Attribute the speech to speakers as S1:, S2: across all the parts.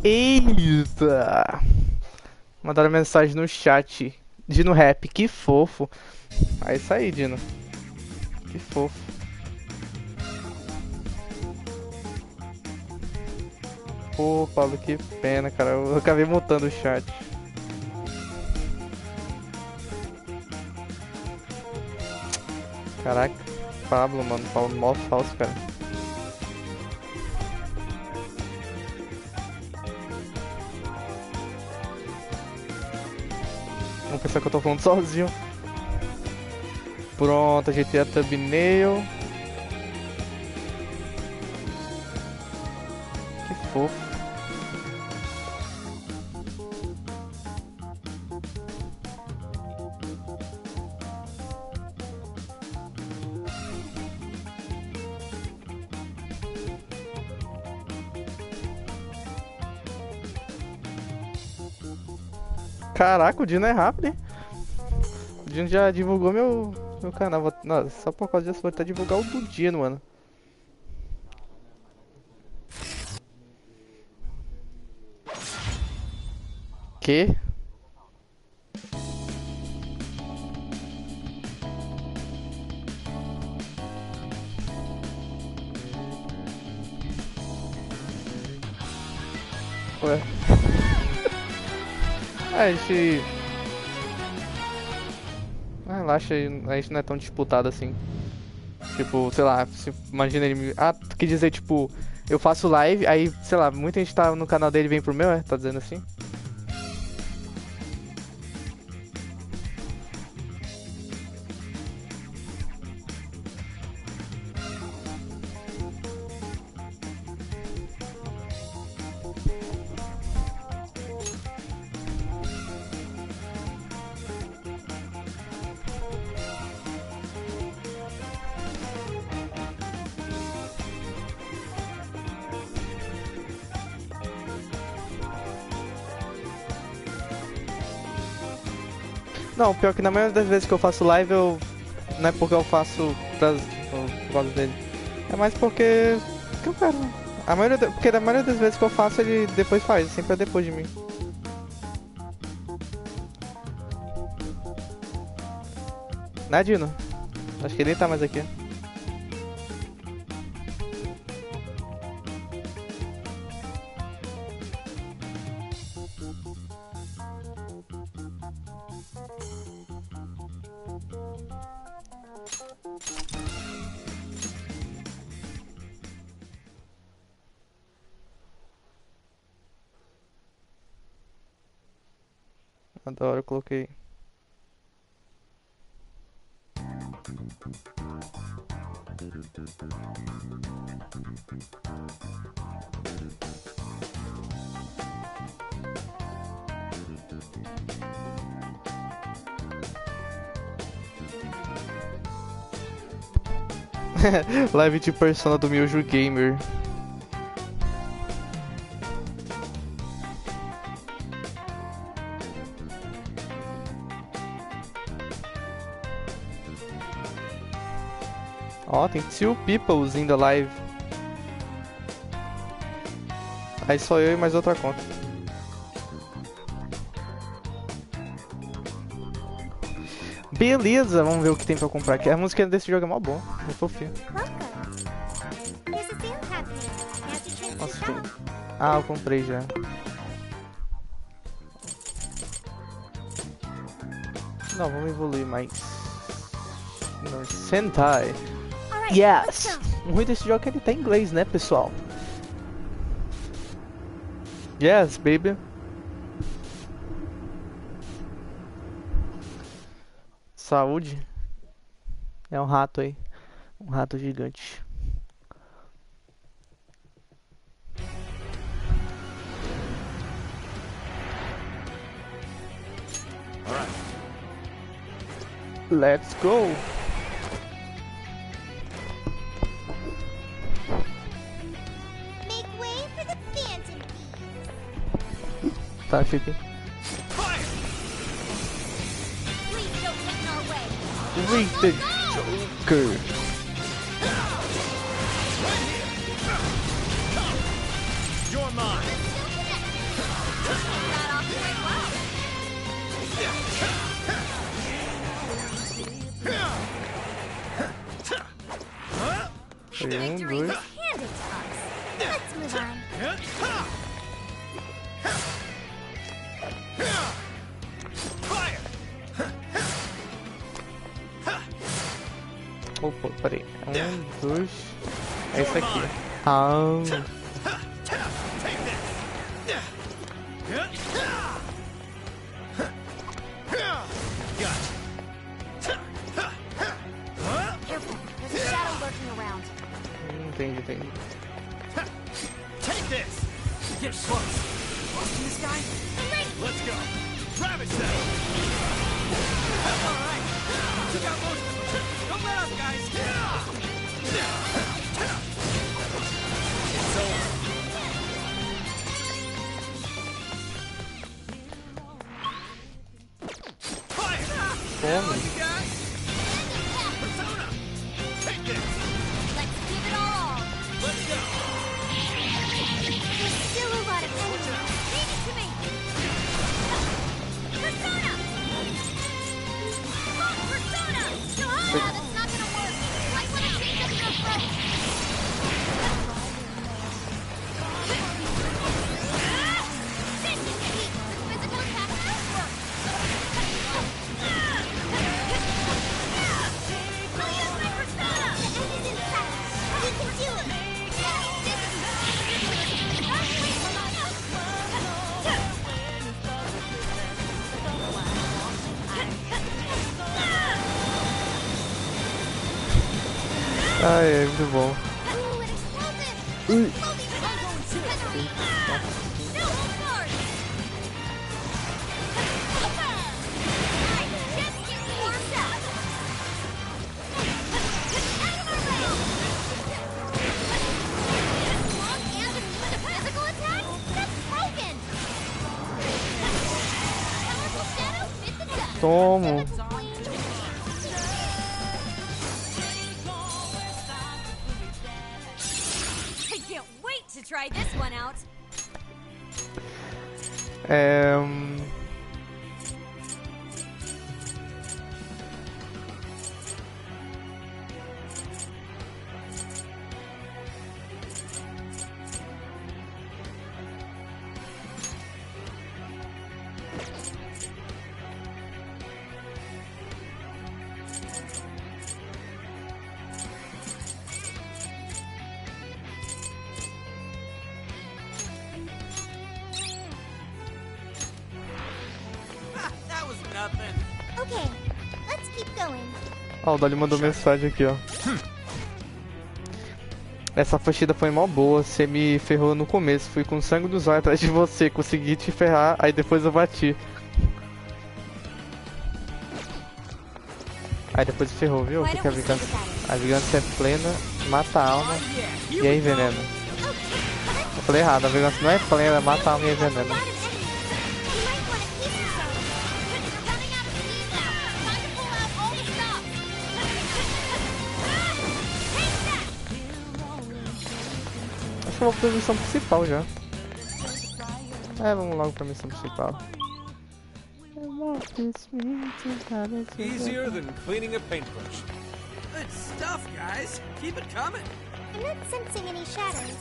S1: Eita! Mandaram mensagem no chat. Dino Rap, que fofo. É isso aí, Dino. Que fofo. Pô, Paulo, que pena, cara. Eu acabei mutando o chat. Caraca, Pablo, mano. Paulo mó falso, cara. Vamos pensar que eu tô falando sozinho. Pronto, ajeitei a thumbnail. Que fofo. Caraca, o Dino é rápido, hein? O Dino já divulgou meu canal. Nossa, só por causa disso vou até divulgar o do Dino, mano. Que? Ué. A gente... relaxa aí, a gente não é tão disputado assim. Tipo, sei lá, imagina ele me... Ah, tu quer dizer, tipo, eu faço live, aí, sei lá, muita gente tá no canal dele e vem pro meu, é? Tá dizendo assim? Não, pior que na maioria das vezes que eu faço live, eu... não é porque eu faço por causa dele. É mais porque eu quero. Porque da maioria das vezes que eu faço, ele depois faz, sempre é depois de mim. Né, Dino? Acho que ele nem tá mais aqui. Adoro, eu coloquei. Live de persona do Miljo Gamer. Ó, tem 2 people in the live. Aí só eu e mais outra conta. Beleza, vamos ver o que tem pra comprar aqui. A música desse jogo é mó bom, é fofinho. Nossa, tem... Ah, eu comprei já. Não, vamos evoluir mais. Não, Sentai. Yes! O ruim desse jogo é que ele tá em inglês, né, pessoal? Yes, baby. Saúde. É um rato aí. Um rato gigante. Let's go.
S2: Make way for the phantom thieves.
S1: Tá, fica.
S2: Please don't get in our way.
S1: Read the Joker.
S3: You're mine.
S2: Got off quite well.
S1: Foi um,
S2: Victory
S1: dois.
S2: was handed to us. Let's move on.
S3: Fire!
S1: Opa, peraí. Um, dois. É esse aqui. Ah.
S3: Take this.
S2: Careful, there's a shadow lurking around.
S1: Entendi, entendi.
S3: Take this. Get close. Watching this guy?
S2: I'm ready.
S3: Let's go. Rabbit set. All right. You got most of them. Don't let up, guys. It's over. Fire!
S1: Toma.
S3: You guys. Persona. Take this.
S2: Let's give it all.
S3: Let's go.
S2: There's still a lot of energy. Leave it to me. Persona! Oh, Persona! No, that's not gonna work. Might want to change up your approach. This is heat. Physical attack does work. I'll use my Persona. The end is in sight. You can do it.
S1: Ai, é muito bom.
S2: Ooh, an explosive! No, hold forward! I just get warmed up! Out of our way! Long and with a physical attack? That's broken! Powerful shadow, fit the dust!
S1: Tomo.
S2: I can't wait to try this one out!
S1: É...
S3: That was nothing.
S2: Okay, let's keep going.
S1: Ó, o Dolly mandou mensagem aqui, ó. Essa partida foi mó boa, você me ferrou no começo, fui com sangue dos olhos atrás de você, consegui te ferrar, aí depois eu bati. Aí depois ferrou, viu?
S2: Why
S1: Porque
S2: don't we stay with that?
S1: a vingança é plena, mata a alma
S3: Yeah.
S1: e aí envenena. Eu falei errado, a vingança não é plena, mata a alma e envenena. acho que eu vou pra missão principal já. É, vamos logo pra missão principal.
S3: Easier than cleaning a paintbrush. Good stuff, guys. Keep it coming.
S2: I'm not sensing any shadows.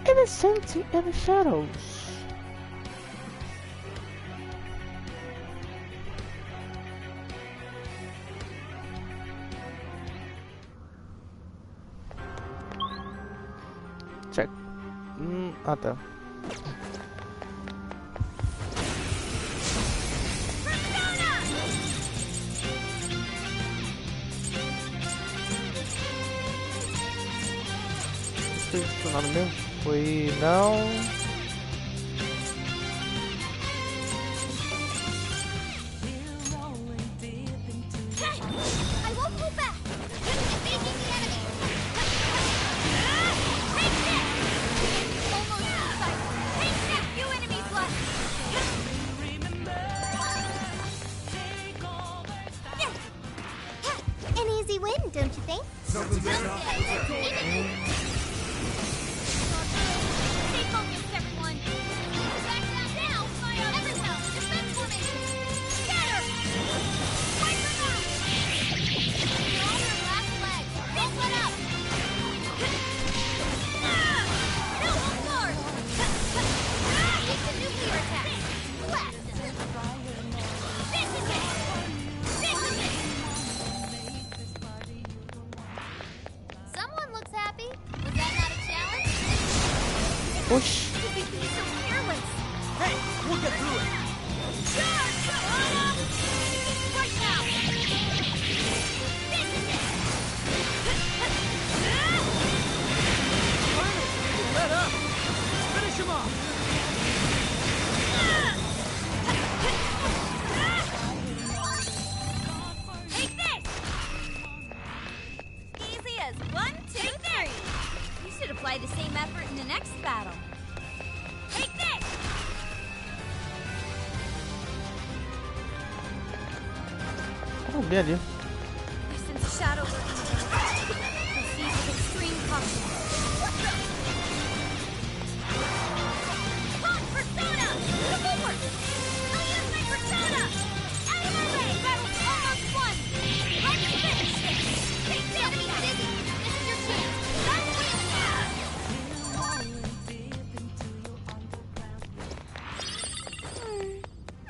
S1: Innocent in the shadows. Check. Ah tá. Foi funcionando mesmo? Foi não.
S2: I won't move back. Engaging the enemy. Take this. Almost inside. Take this. Few enemies left. An easy win, don't you think? Stay focused, everyone. Back down now. Everyone, defense formation. Scatter. Wipe them out. You're on your last leg. Don't let up. No, hold guard. Take the nuclear attack. Left. This is it. This is it. Someone looks happy. Was that not a challenge?
S1: Oxi.
S2: Did we be so careless?
S3: Hey, we'll get through it.
S2: Charge! On up! Right now! This is it!
S3: Let up. Finish him off.
S2: Take this! Easy as 1, 2, 3. You should apply the same effort in the next battle. Take this!
S1: Oh, bem ali.
S2: I sense a shadow lurking. Proceed with extreme caution. Hot persona! Forward! I'll use my persona! Out of my way! Battle's almost won! Let's finish this! Take the enemy busy! This is your chance! That's what it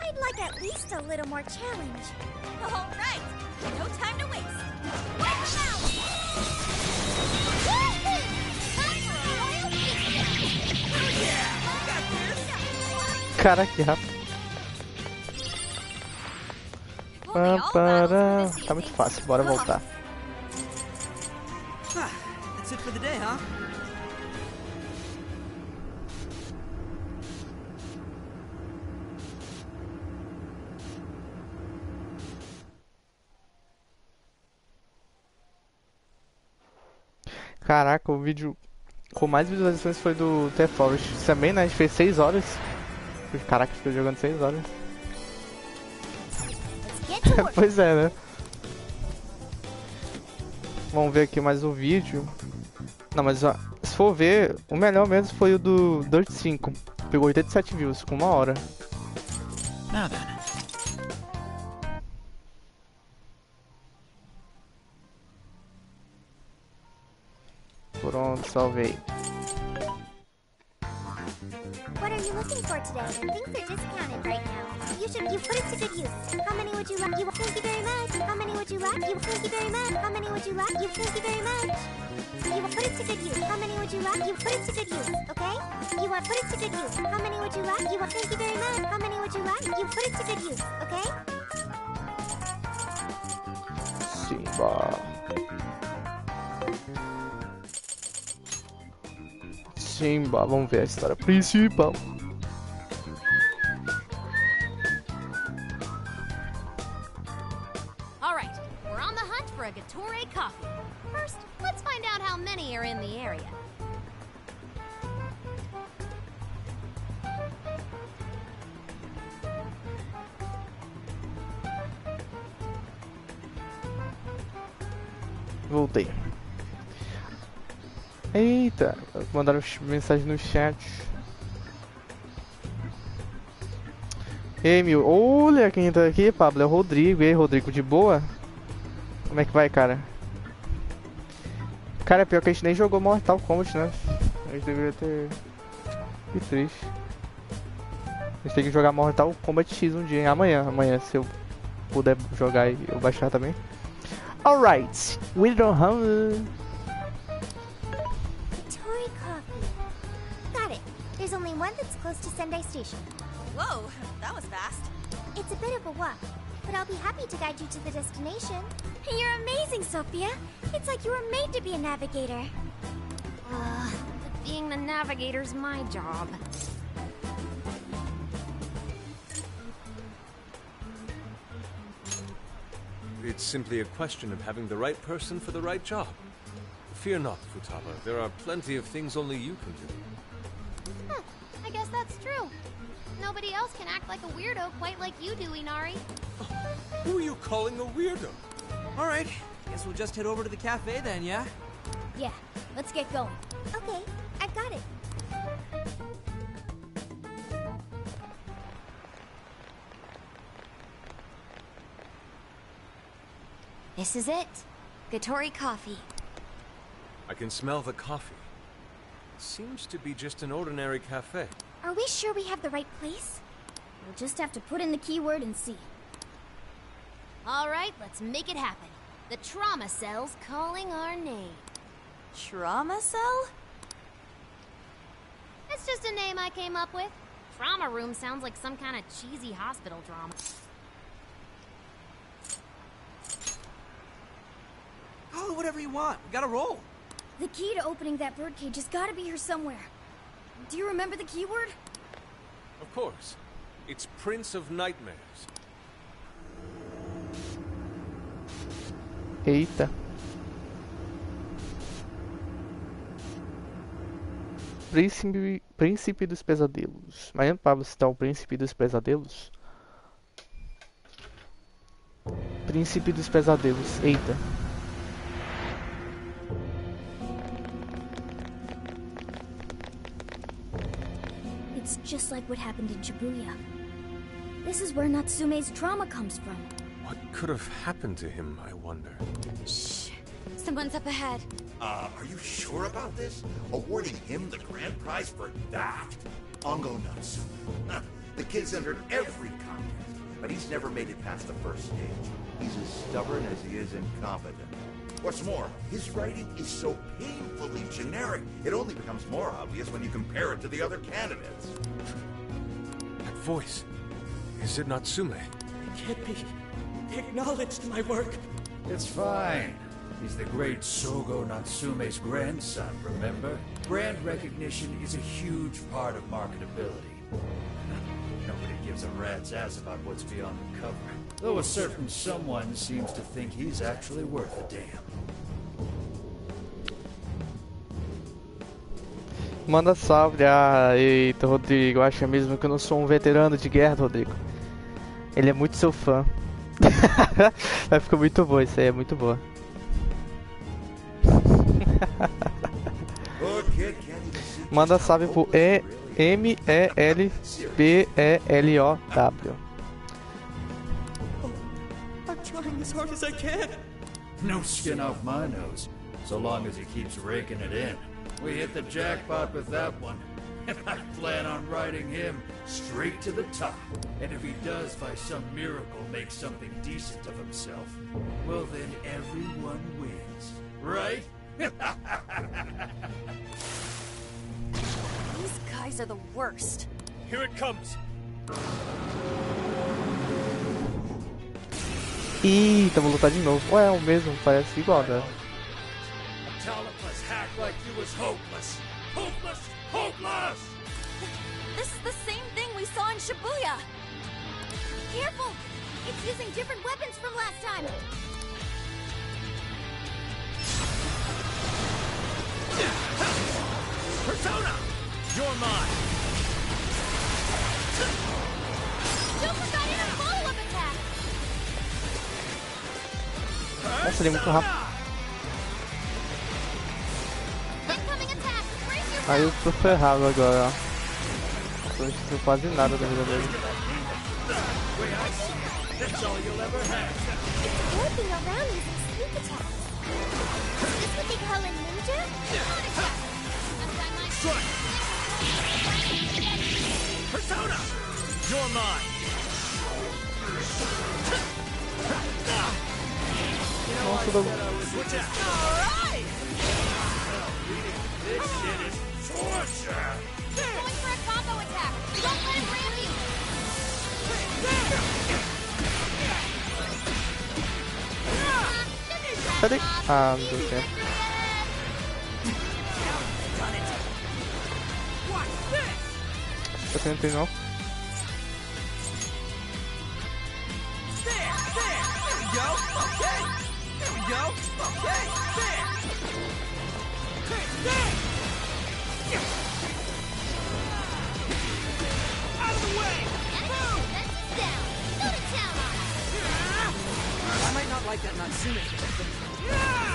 S2: I'd like at least a little more challenge. All right! No time to waste! Wipe them out! Woohoo! Time for a royal victory! Oh yeah! Got this!
S1: Cara, que rápido.
S2: If only all battles were this
S1: Tá muito
S2: easy.
S1: fácil, bora voltar.
S3: That's it for the day, huh?
S1: Caraca, o vídeo com mais visualizações foi do The Forest. Também, né? A gente fez 6 horas. Caraca, ficou jogando 6 horas.
S2: Let's get to work.
S1: Pois é, né? Vamos ver aqui mais um vídeo. Não, mas ó, se for ver, o melhor mesmo foi o do Dirt 5. Pegou 87 views com 1 hora.
S3: Now then.
S1: Pronto, salvei.
S2: What are you looking for today? Things are discounted right now. You put it to good use. How many would you like? Thank you very much. How many would you like? Thank you very much. How many would you like? Thank you very much. You will put it to good use. How many would you like? You put it to good use, okay? You want put it to good use. How many would you like? Thank you very much. How many would you like? You put it to good use, okay?
S1: Simba. Simba, vamos ver a história principal.
S2: All right, we're on the hunt for a Gatorade coffee. First, let's find out how many are in the area.
S1: Voltei. Eita, mandaram mensagem no chat. Ei, meu, olha quem tá aqui, Pablo, é o Rodrigo. E aí, Rodrigo, de boa? Como é que vai, cara? Cara, pior que a gente nem jogou Mortal Kombat, né? A gente deveria ter... Que triste. A gente tem que jogar Mortal Kombat X um dia, hein? Amanhã, se eu puder jogar e eu baixar também. Alright, we don't have...
S2: Toy coffee. Got it. There's only one that's close to Sendai Station.
S4: Whoa, that was fast.
S2: It's a bit of a walk, but I'll be happy to guide you to the destination. You're amazing, Sophia. It's like you were made to be a navigator.
S5: But being the navigator's my job.
S3: It's simply a question of having the right person for the right job. Fear not, Futaba. There are plenty of things only you can do.
S5: Huh, I guess that's true. Nobody else can act like a weirdo quite like you do, Inari.
S3: Who are you calling a weirdo?
S4: All right, guess we'll just head over to the cafe then, yeah?
S2: Yeah, let's get going. Okay, I've got it.
S5: This is it. Gatori coffee.
S3: I can smell the coffee. Seems to be just an ordinary cafe.
S2: Are we sure we have the right place?
S6: We'll just have to put in the keyword and see.
S5: All right, let's make it happen. The trauma cell's calling our name.
S4: Trauma cell?
S5: It's just a name I came up with. Trauma room sounds like some kind of cheesy hospital drama.
S4: Call it whatever you want. We gotta roll.
S6: The key to opening that birdcage has got to be here somewhere. Do you remember the keyword?
S3: Of course. It's Prince of Nightmares.
S1: Eita. Príncipe dos Pesadelos. Imagina o Pablo citar o Príncipe dos Pesadelos. Príncipe dos Pesadelos. Eita.
S6: It's just like what happened in Shibuya. This is where Natsume's trauma comes from.
S3: What could have happened to him, I wonder?
S5: Shh. Someone's up ahead.
S7: Are you sure about this? Awarding him the grand prize for that? Ongo Natsume. The kid's entered every contest, but he's never made it past the first stage. He's as stubborn as he is incompetent. What's more, his writing is so painfully generic, it only becomes more obvious when you compare it to the other candidates.
S3: That voice. Is it Natsume?
S8: Can't be acknowledged my work.
S9: It's fine. He's the great Sogo Natsume's grandson, remember? Brand recognition is a huge part of marketability. Nobody gives a rat's ass about what's beyond the cover. Though a certain someone seems to think he's actually worth a damn.
S1: Manda salve. Ah, eita, Rodrigo. Acha mesmo que eu não sou um veterano de guerra, Rodrigo? Ele é muito seu fã. Vai ficar muito boa, isso aí é muito boa. Manda salve pro MELPELOW.
S8: I'm trying as hard as I can.
S9: No skin off my nose, so long as he keeps raking it in. We hit the jackpot with that one, and I plan on riding him straight to the top. And if he does by some miracle make something decent of himself, well then everyone wins, right?
S5: These guys are the worst.
S3: Here it comes.
S1: Eita, vou lutar de novo. Ué, é o mesmo, parece igual, né?
S9: A talentless hack like you was hopeless. Hopeless! Hopeless!
S5: This is the same thing we saw in Shibuya.
S2: Careful! It's using different weapons from last time.
S3: Persona! You're mine!
S5: Super got in a follow-up attack.
S1: Nossa, ele é muito rápido.
S5: Incoming
S1: Aí eu tô ferrado agora, ó. Tô enxergando quase nada da vida dele.
S2: Warping around using sneak attacks. Is this what they call a ninja?
S8: Persona! You're mine!
S1: Nossa, do...
S8: Switch out! Alright! This shit is torture!
S5: Going for a combo attack. Don't let him ram you.
S1: Cadê? Ah, não deu tempo. Tá tentando não?
S4: I might not like that Natsume thing, but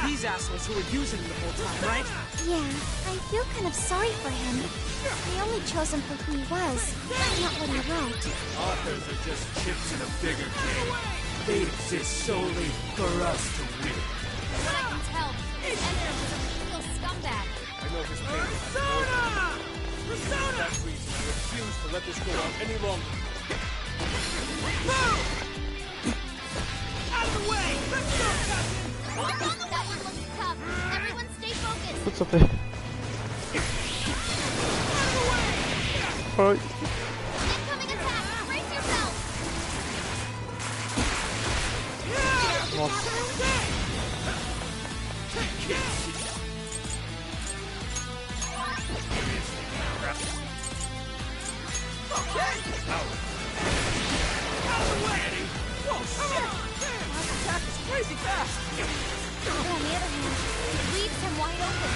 S4: these assholes who were using him the whole time, right?
S2: Yeah, I feel kind of sorry for him. They only chose him for who he was, not what he wrote.
S9: Authors are just chips in a bigger game. They exist solely for us to win.
S5: From what I can tell, this editor was a real scumbag.
S3: I know his pain. Persona! For that reason, I refuse to let this go on any longer.
S8: Out of the way! Let's go, cousin!
S5: That one looks tough. Everyone stay focused.
S1: Putz, eu perdi. Oi.
S5: Incoming attack. Brace yourself.
S1: Nossa.
S4: Crazy fast!
S5: On the other hand, it leaves him wide open.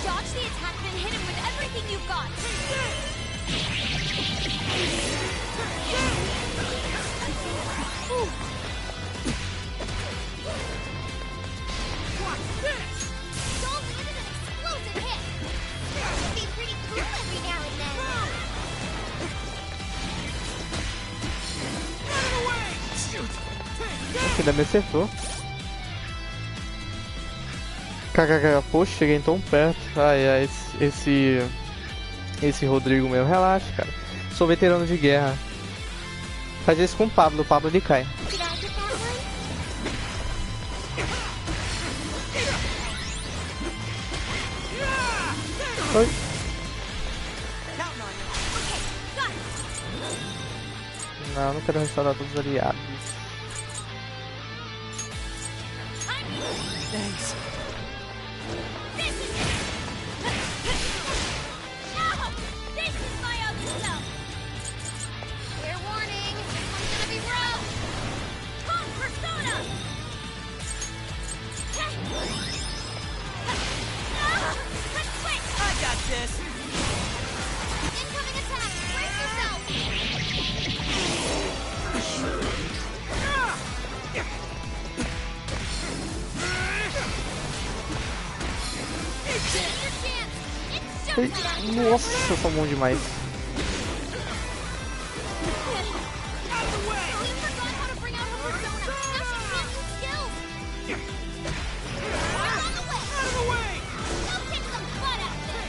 S5: Dodge the attack and hit him with everything you've got. Don't land an explosive hit. That would be pretty cool every now and then.
S1: Ainda me acertou. KKK, poxa, cheguei tão perto. Ai, ai, esse Rodrigo meu, relaxa, cara. Sou veterano de guerra. Faz isso com o Pablo ele cai.
S2: Did I get that one?
S1: Oi.
S4: Counting on you.
S5: Okay, got it.
S1: Não, não quero restaurar todos os aliados.
S4: Thanks.
S5: This is it. Now, this is my ugly self. Fair warning, this one's gonna be rough. Come, Persona. Quick!
S4: I got this.
S5: Incoming attack. Brace yourself. Here's your chance. It's
S1: Oi.
S5: showtime.
S1: Nossa, eu sou bom demais.
S5: Oh, you forgot how to bring out her persona. Now she can't use skills. We're on the way. Now kick some butt out there.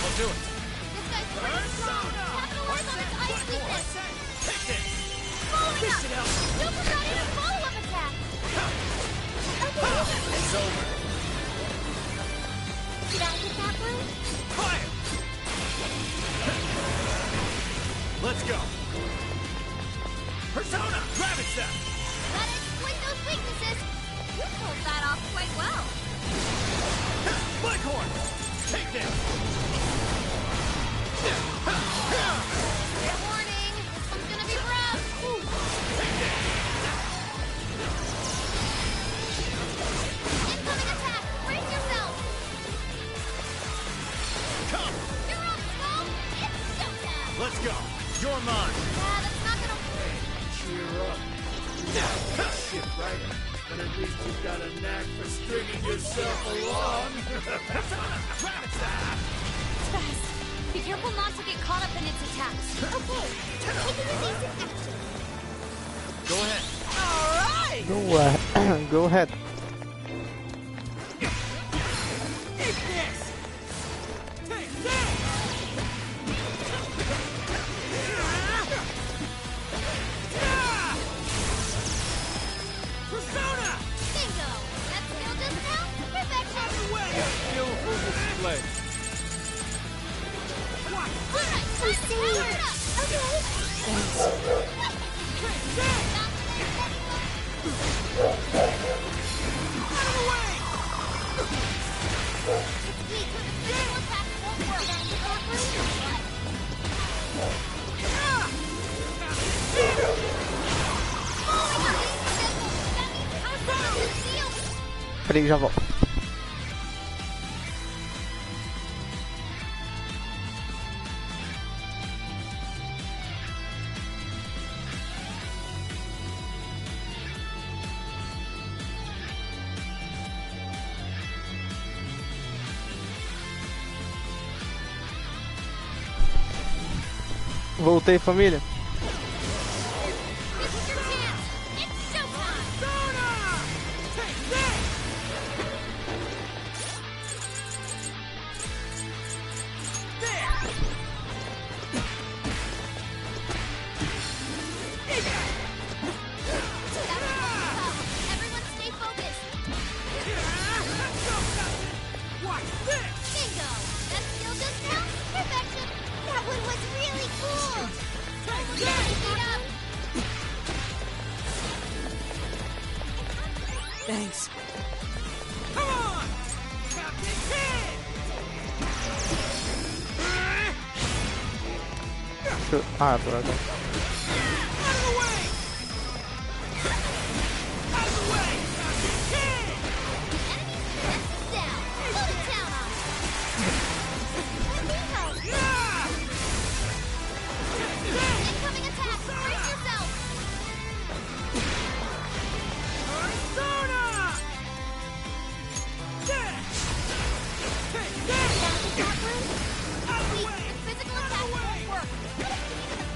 S3: I'll do it.
S5: This guy's pretty strong. Capitalize on its ice weakness. Following up. Super ready to follow-up attack.
S3: It's over.
S2: Did I get that one?
S8: Fire! Let's go! Persona! Grab it, Seth!
S5: Gotta exploit those weaknesses. You pulled that off quite well.
S8: Blackhorn! Take this!
S5: Fair warning, this one's gonna be rough. Incoming attack. Brace yourself.
S8: Come!
S5: You're up, Skull. It's showtime.
S9: Let's go. You're mine.
S5: Yeah, that's not gonna...
S9: Cheer up. Now, shit, right? But at least you've got a knack for stringing yourself along.
S5: Fast. Be careful not to get caught up in its attacks.
S2: Okay, take it easy in action.
S9: Go ahead.
S1: Go ahead.
S4: Take this! Take this! Persona!
S5: Bingo! That skill just now? Perfection!
S3: Skillful display.
S5: Alright, time to power it up!
S1: Peraí, já volto. Voltei, família.
S5: This is your chance! It's showtime!
S4: Take this! There!
S5: Everyone stay focused!
S4: Watch this!
S5: Bingo! That skill just now? Perfection!
S2: That one was really cool.
S5: Almost got it beat up!
S4: Thanks. Come on! Captain Kid!
S1: Ah, droga.
S4: Out of the way! Out of the way! Captain Kid!
S5: Enemy's defense is down! Hold it down on it!
S4: Yeah!
S5: Incoming attack! Brace yourself!
S4: Persona! Yeah! Take this! Out of the way!
S5: Physical attack won't work!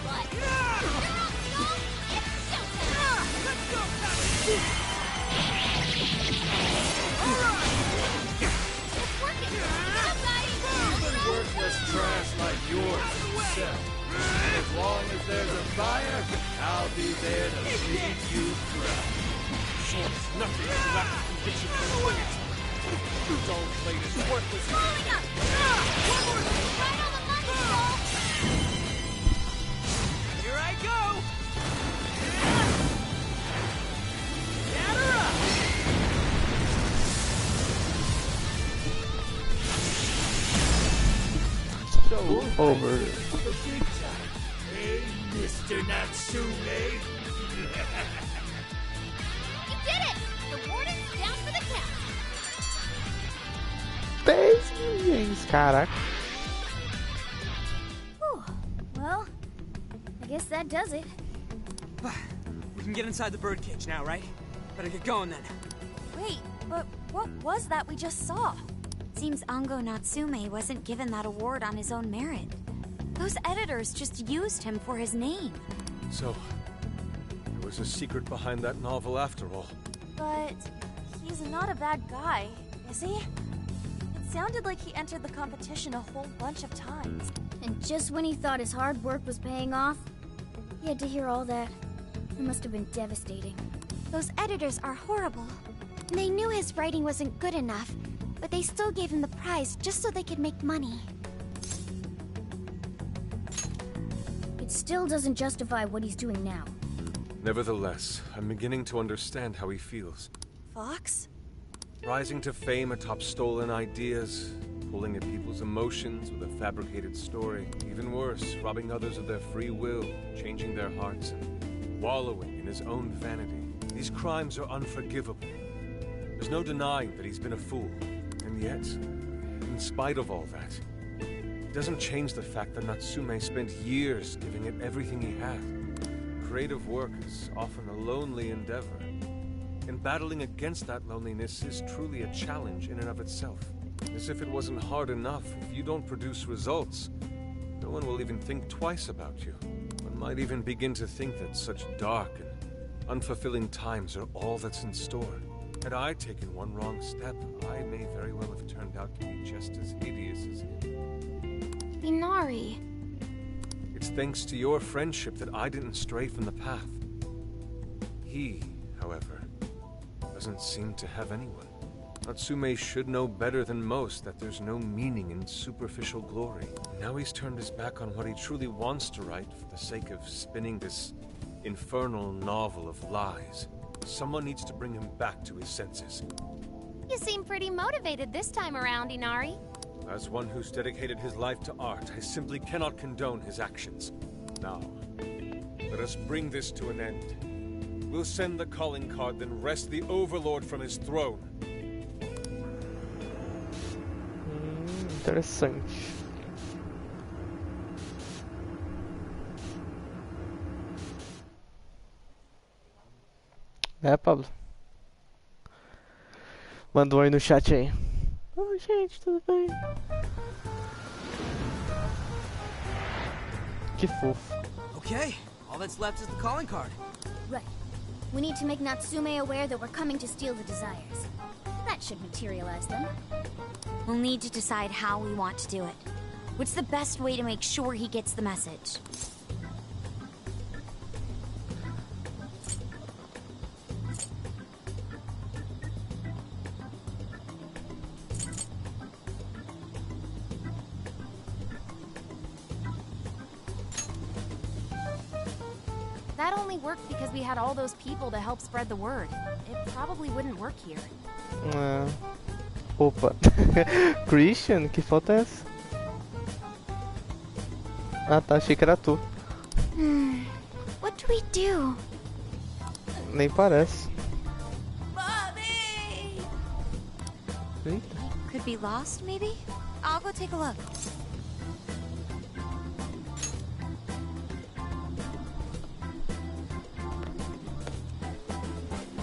S5: But
S4: Yeah!
S5: you're up, Skull! It's showtime!
S4: Let's go, Captain! All right!
S5: It's working! Somebody!
S9: Even worthless trash like yours can sell. And as long as there's a buyer, I'll be there to feed you dry.
S3: Nothing left to get you to win it. Dull blade is worthless.
S5: Following up! Right on the money, Skull!
S4: Here I go! Get her up!
S1: Over.
S9: Hey, Mr. Natsume.
S5: You did it! The warden's down for the count!
S1: 10 milhões, caraca.
S6: Whew. Well, I guess that does it.
S4: We can get inside the birdcage now, right? Better get going then.
S6: Wait, but what was that we just saw? Seems Ango Natsume wasn't given that award on his own merit. Those editors just used him for his name.
S3: So, there was a secret behind that novel after all.
S6: But he's not a bad guy, is he? It sounded like he entered the competition a whole bunch of times. And just when he thought his hard work was paying off, he had to hear all that. It must have been devastating.
S2: Those editors are horrible. They knew his writing wasn't good enough, but they still gave him the prize just so they could make money.
S6: It still doesn't justify what he's doing now.
S3: Nevertheless, I'm beginning to understand how he feels.
S6: Fox?
S3: Rising to fame atop stolen ideas, pulling at people's emotions with a fabricated story. Even worse, robbing others of their free will, changing their hearts, and wallowing in his own vanity. These crimes are unforgivable. There's no denying that he's been a fool. And yet, in spite of all that, It doesn't change the fact that Natsume spent years giving it everything he had. Creative work is often a lonely endeavor, and battling against that loneliness is truly a challenge in and of itself. As if it wasn't hard enough, if you don't produce results, no one will even think twice about you. One might even begin to think that such dark and unfulfilling times are all that's in store. Had I taken one wrong step, I may very well have turned out to be just as hideous as him.
S6: Inari.
S3: It's thanks to your friendship that I didn't stray from the path. He, however, doesn't seem to have anyone. Natsume should know better than most that there's no meaning in superficial glory. Now he's turned his back on what he truly wants to write for the sake of spinning this infernal novel of lies. Someone needs to bring him back to his senses.
S5: You seem pretty motivated this time around, Inari.
S3: As one who's dedicated his life to art, I simply cannot condone his actions. Now, let us bring this to an end. We'll send the calling card, then wrest the Overlord from his throne.
S1: Interessante. Pablo? Manda aí no chat aí. Oi, gente, tudo bem? Que fofo.
S4: Okay, all that's left is the calling card.
S2: Right. We need to make Natsume aware that we're coming to steal the desires. That should materialize them.
S6: We'll need to decide how we want to do it. What's the best way to make sure he gets the message?
S5: That only worked because we had all those people to help spread the word. It probably wouldn't work here.
S1: Opa. Christian? Que foto é essa? Ah tá, achei que era tu.
S6: What do we do?
S1: Nem parece.
S6: Mommy!
S1: Eita.
S6: Could be lost, maybe? I'll go take a look.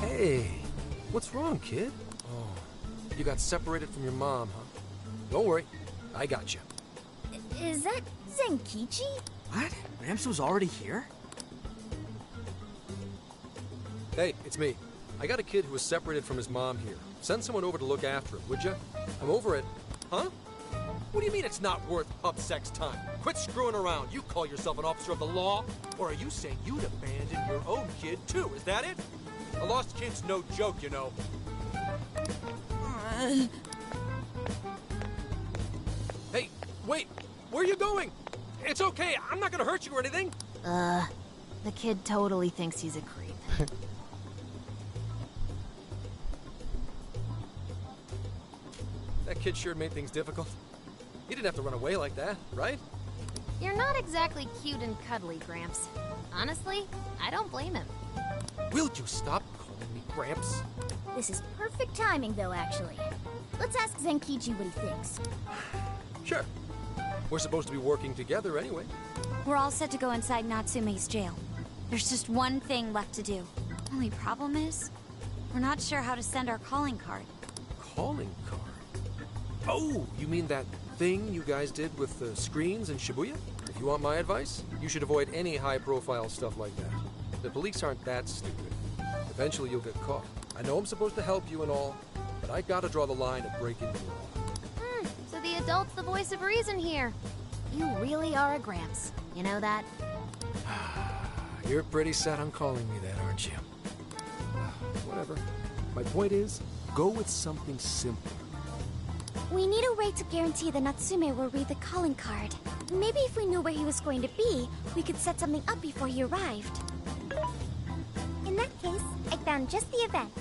S10: Hey, what's wrong, kid? Oh, you got separated from your mom, huh? Don't worry, I got you.
S2: Is that Zenkichi?
S4: What? Gramps was already here?
S10: Hey, it's me. I got a kid who was separated from his mom here. Send someone over to look after him, would you? I'm over it. Huh? What do you mean it's not worth up-sex time? Quit screwing around. You call yourself an officer of the law? Or are you saying you'd abandon your own kid, too? Is that it? A lost kid's no joke, you know. Hey, wait! Where are you going? It's okay, I'm not gonna hurt you or anything.
S6: The kid totally thinks he's a creep.
S10: That kid sure made things difficult. He didn't have to run away like that, right?
S5: You're not exactly cute and cuddly, Gramps. Honestly, I don't blame him.
S10: Will you stop calling me Gramps?
S2: This is perfect timing, though, actually. Let's ask Zenkichi what he thinks.
S10: Sure. We're supposed to be working together anyway.
S6: We're all set to go inside Natsume's jail. There's just one thing left to do. Only problem is, we're not sure how to send our calling card.
S10: Calling card? Oh, you mean that thing you guys did with the screens in Shibuya? If you want my advice, you should avoid any high-profile stuff like that. The police aren't that stupid. Eventually you'll get caught. I know I'm supposed to help you and all, but I gotta draw the line at breaking the law.
S5: So the adult's the voice of reason here. You really are a Gramps. You know that?
S10: You're pretty set on calling me that, aren't you? Whatever. My point is, go with something simple.
S2: We need a way to guarantee that Natsume will read the calling card. Maybe if we knew where he was going to be, we could set something up before he arrived. In that case, I found just the event.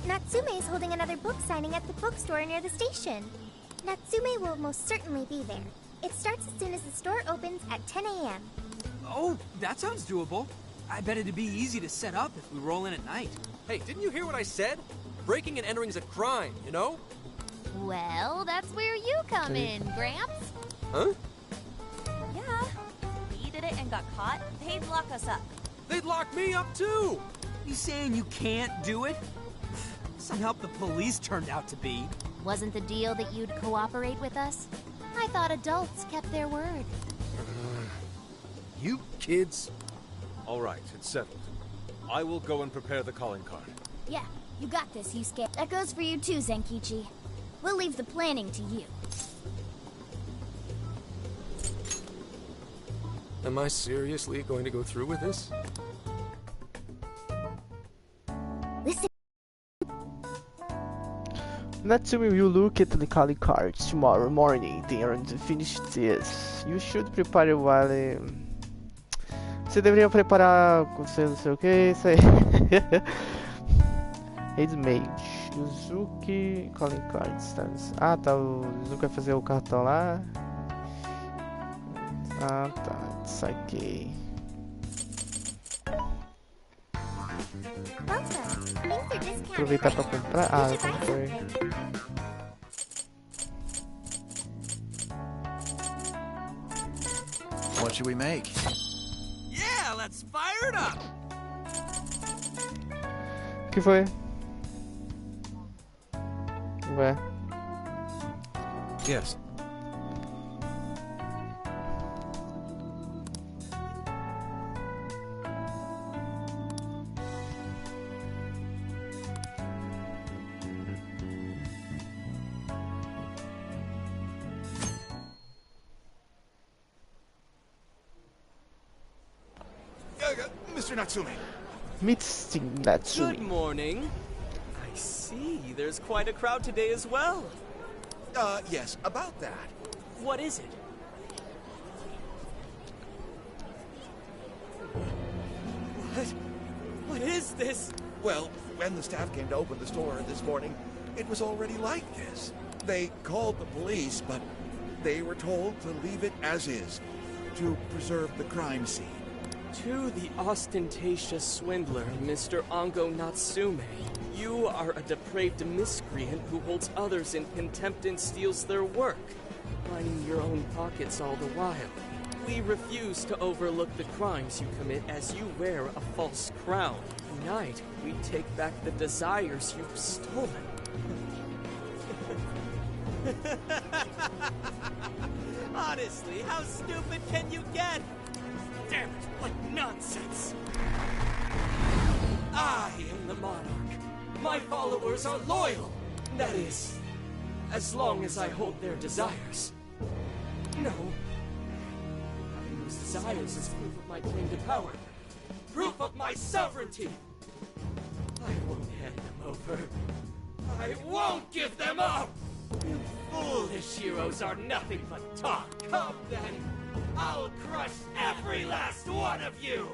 S2: Natsume is holding another book signing at the bookstore near the station. Natsume will most certainly be there. It starts as soon as the store opens at 10 a.m.
S4: Oh, that sounds doable. I bet it'd be easy to set up if we roll in at night.
S10: Hey, didn't you hear what I said? Breaking and entering is a crime, you know?
S5: Well, that's where you come in, Gramps.
S10: Huh?
S6: Yeah. We did it and got caught. They'd lock us up.
S10: They'd lock me up too!
S4: You saying you can't do it? Some help the police turned out to be.
S5: Wasn't the deal that you'd cooperate with us? I thought adults kept their word.
S10: You kids.
S3: All right, it's settled. I will go and prepare the calling card.
S2: Yeah, you got this, Yusuke. That goes for you too, Zenkichi. We'll leave the planning to you.
S10: Am I seriously going to go through with this?
S2: Listen.
S1: Natsumi will look at the calling cards tomorrow morning. They are to finish this. You should prepare while... Você deveria preparar com você não sei o que, isso aí. Handmade. Yuzuki calling cards. Ah, tá. O Yuzuki vai fazer o cartão lá. Ah, tá. Saquei. Aproveitar pra comprar. Ah, eu comprei.
S9: What should we make?
S4: Yeah, let's fire it up!
S1: O que foi? Ué.
S3: Yes.
S7: Mr. Natsume.
S1: Mr. Natsumi.
S8: Good morning. I see. There's quite a crowd today as well.
S7: Yes, about that.
S8: What is it? What is this?
S7: Well, when the staff came to open the store this morning, it was already like this. They called the police, but they were told to leave it as is, to preserve the crime scene.
S8: To the ostentatious swindler, Mr. Ango Natsume. You are a depraved miscreant who holds others in contempt and steals their work, lining your own pockets all the while. We refuse to overlook the crimes you commit as you wear a false crown. Tonight, we take back the desires you've stolen. Honestly, how stupid can you get? Damn it, what nonsense! I am the monarch. My followers are loyal. That is, as long as I hold their desires. No. Having those desires is proof of my claim to power. Proof of my sovereignty. I won't hand them over. I won't give them up! You foolish heroes are nothing but talk. Come then. I'll crush every last one of you!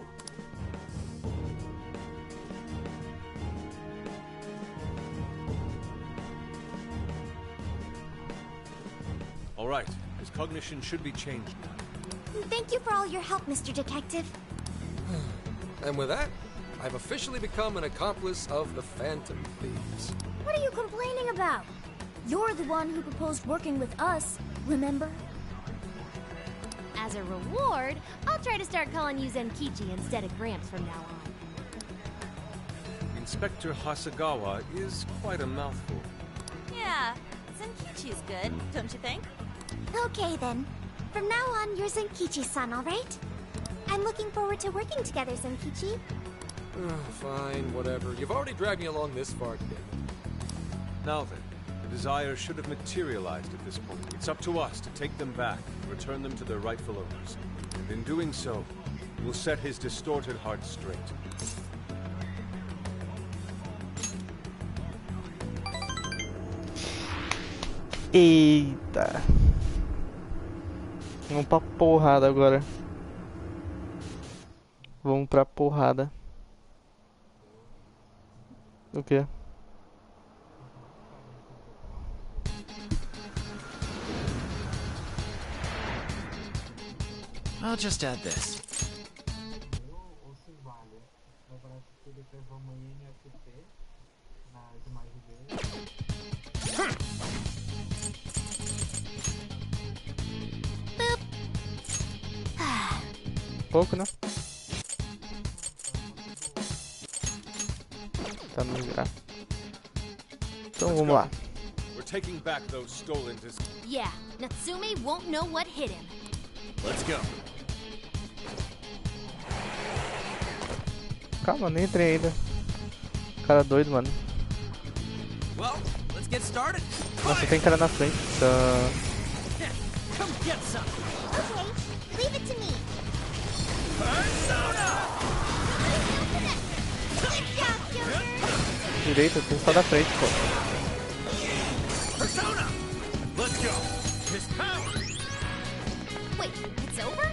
S3: All right, his cognition should be changed now.
S2: Thank you for all your help, Mr. Detective.
S10: And with that, I've officially become an accomplice of the Phantom Thieves.
S2: What are you complaining about? You're the one who proposed working with us, remember?
S5: As a reward, I'll try to start calling you Zenkichi instead of Gramps from now on.
S3: Inspector Hasagawa is quite a mouthful.
S6: Yeah, Zenkichi's good, don't you think?
S2: Okay then. From now on, you're Zenkichi-san, alright? I'm looking forward to working together, Zenkichi.
S10: Fine, whatever. You've already dragged me along this far today.
S3: Now then, the desire should have materialized at this point. It's up to us to take them back and return them to their rightful owners. And in doing so, we'll set his distorted heart straight.
S1: Eita. Vamos pra porrada agora. Vamos pra porrada. O quê?
S9: I'll just add this.
S1: Pouco, né? Tá no lugar. Então vamos lá.
S3: We're taking back those stolen
S5: Yeah, Natsume won't know what hit him.
S3: Let's go.
S1: Calma, nem entrei ainda. Cara doido, mano.
S4: Well, let's get started.
S1: Nossa, tem cara na frente. Tá...
S4: Come get some.
S2: Okay, leave it to me. Good job, Joker.
S1: Direita, tem só da frente, pô.
S3: Persona! Let's go. His power.
S5: Wait, it's over?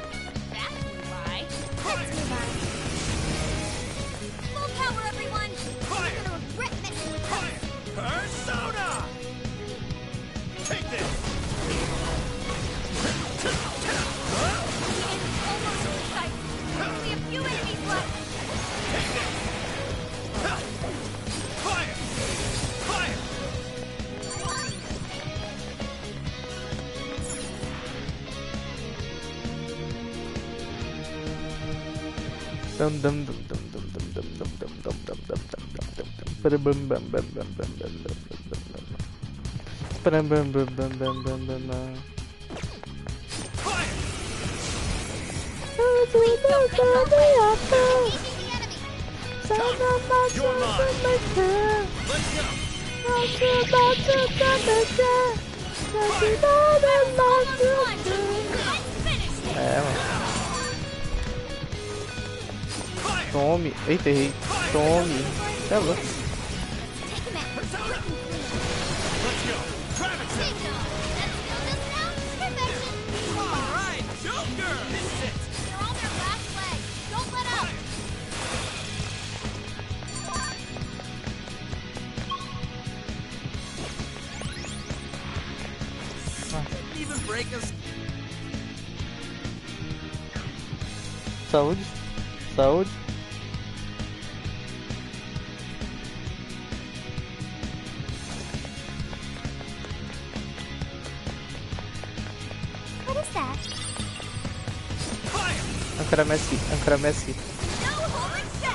S5: That flew by.
S2: Let's move on.
S5: Full power, everyone!
S3: Fire!
S2: You're gonna regret messing with us.
S3: Persona! Take this.
S5: It's almost in sight. Only a few enemies left.
S3: Take this. Fire! Fire!
S1: Dum dum dum dum dum dum dum dum dum dum dum dum dum dum dum dum. Bum bum bum bum bum bum bum bum bum. Bum bum bum bum bum bum bum.
S3: Fire!
S5: Please don't cut it off. Engaging the enemy.
S3: You're mine. Let's go.
S5: Almost won. Let's finish this.
S1: É, mano.
S3: Fire!
S1: Tome. Eita, errei. Tome. É louco.
S2: Take him out.
S3: Persona! Let's go. Traffic set.
S5: Bingo. That still doesn't count. Perfection.
S4: All right, Joker.
S3: This is it.
S5: They're on their last leg. Don't let up.
S4: Didn't even break us.
S1: Saúde. Saúde.
S2: What is that?
S3: Fire!
S1: Ancora Messi. Ancora Messi.
S5: No holding set.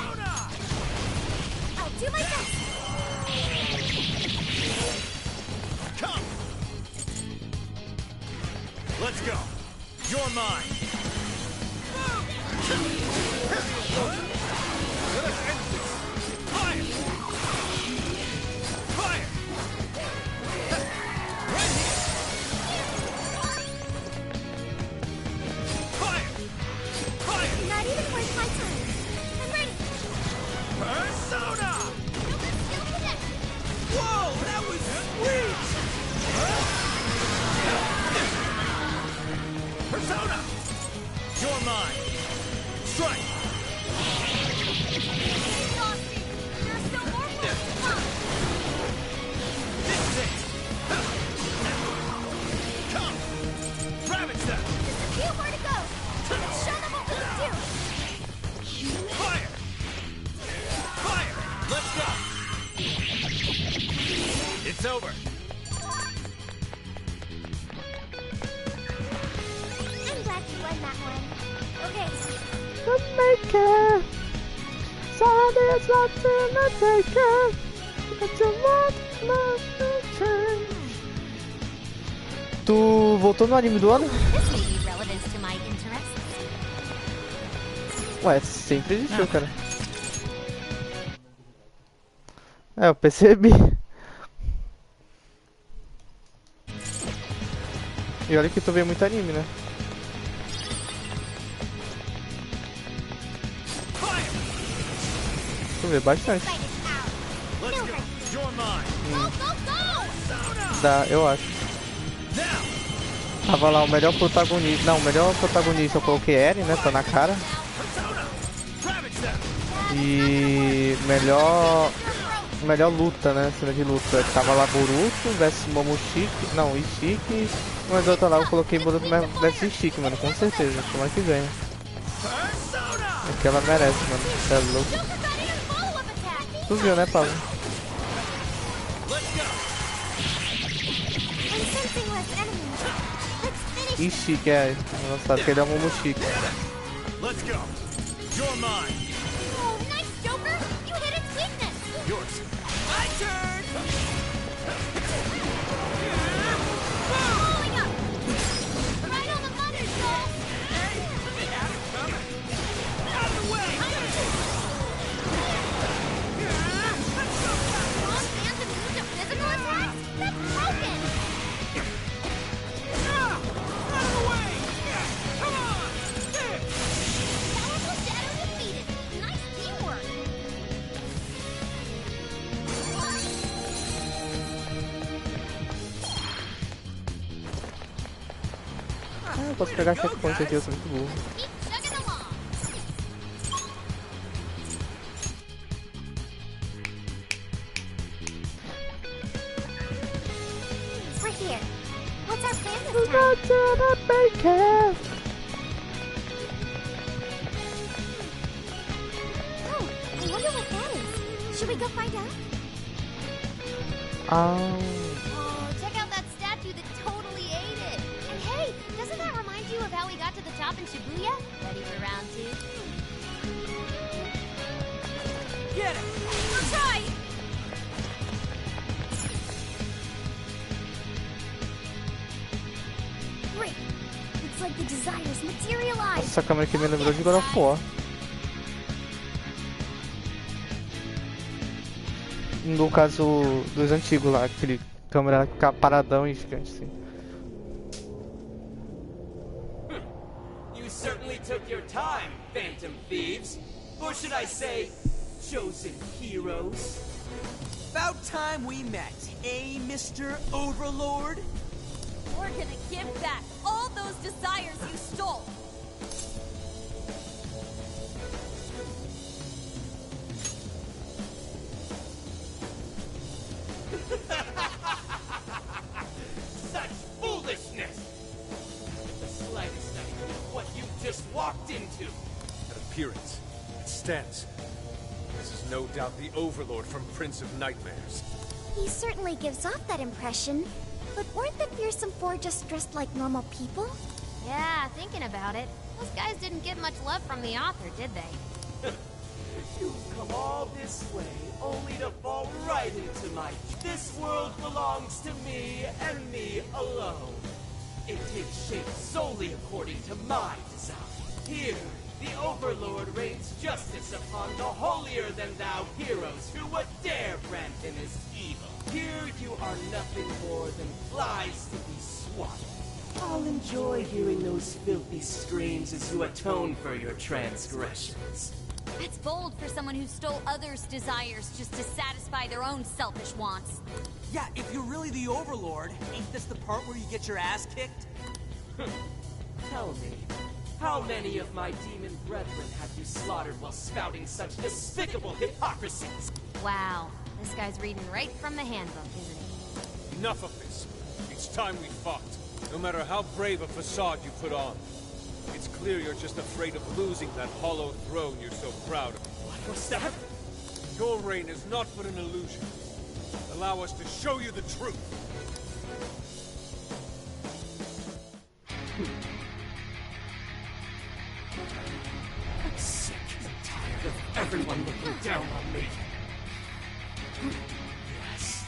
S2: I'll do my best.
S3: Come! Let's go. You're mine. Let us end this. Fire! Fire! Right here! Fire! Fire!
S2: Not even worth my time. I'm ready.
S3: Persona!
S5: Joker still connected.
S4: Whoa, that was sweet.
S3: Persona! You're mine. Strike!
S5: Exhausting. There's still more moves to come.
S3: This is it! Come! Ravage them!
S2: Just a few more to go. Let's show them what we can do.
S3: Fire! Fire! Let's go! It's over!
S2: I'm glad you won that one. Okay,
S1: Maker. Somebody's watching the taker. But you want to change. Tu voltou no anime do ano?
S5: This may be relevant to my interests.
S1: Ué, sempre existiu, cara. É, eu percebi. E olha que tu vê muito anime, né? Tu vê bastante.
S2: fight it out.
S3: Let's go! You're mine!
S5: Go, go, go!
S1: Dá, eu acho.
S3: Now!
S1: Tava lá o melhor protagonista. Não, o melhor protagonista eu coloquei Eren, né? Tá na cara.
S3: Persona! Ravage them!
S1: E melhor luta, né? Cena de luta. Tava lá Boruto versus Momoshiki. Não, Ishiki. Mas outra lá eu coloquei Boruto versus Ishiki, mano. Com certeza. Como é que ganha?
S3: Persona!
S1: É que ela merece, mano. Você é louco.
S5: Joker got in a follow-up attack.
S1: Tu viu, né, Paulo?
S3: Let's go!
S2: less enemies. Let's finish
S1: E chique, é. Engraçado que ele é um Momo chique.
S11: Let's go. You're mine.
S2: Oh, nice, Joker! You hit its weakness!
S11: Yours.
S4: My turn!
S2: Pulling up! Right on the money, Joel!
S4: Hey, they had it coming. Out of the way!
S2: Long fans have used a physical attack? That's broken!
S4: Out of the way! Come on!
S2: Powerful Shadow defeated! Nice teamwork!
S1: Ah, eu posso pegar checkpoint aqui, eu sou muito burro.
S2: Keep chugging along! We're here. What's our plan this time? Oh, I wonder what that is. Should we go find out?
S1: Ah,
S5: Oh, check out that statue that totally ate it. And hey, doesn't that remind you of how we got to the top in Shibuya? Ready for round 2?
S4: Get it!
S6: I'll try!
S2: Great. Looks like the desires materialized.
S1: essa câmera aqui me lembrou de God of War. No caso dos antigos lá, aquele câmera paradão e gigante assim.
S8: You certainly took your time, Phantom Thieves. Or should I say, chosen heroes?
S4: About time we met, eh, Mr. Overlord?
S6: We're gonna give back all those desires you stole.
S8: Such foolishness! The slightest idea of what you just walked into.
S3: That appearance. It stands. This is no doubt the Overlord from Prince of Nightmares.
S2: He certainly gives off that impression. But weren't the fearsome four just dressed like normal people?
S5: Yeah, thinking about it. Those guys didn't get much love from the author, did they?
S8: You've come all this way, only to fall right into my... This world belongs to me and me alone. It takes shape solely according to my design. Here, the Overlord rains justice upon the holier-than-thou heroes who would dare brand him as evil. Here you are nothing more than flies to be swatted. I'll enjoy hearing those filthy screams as you atone for your transgressions.
S5: That's bold for someone who stole others' desires just to satisfy their own selfish wants.
S4: Yeah, if you're really the Overlord, ain't this the part where you get your ass kicked?
S8: Tell me, how many of my demon brethren have you slaughtered while spouting such despicable hypocrisies?
S5: Wow, this guy's reading right from the handbook, isn't he?
S3: Enough of this. It's time we fought. No matter how brave a facade you put on. It's clear you're just afraid of losing that hollow throne you're so proud of.
S8: What was that?
S3: Your reign is not but an illusion. Allow us to show you the truth.
S8: I'm sick and tired of everyone looking down on me. Yes,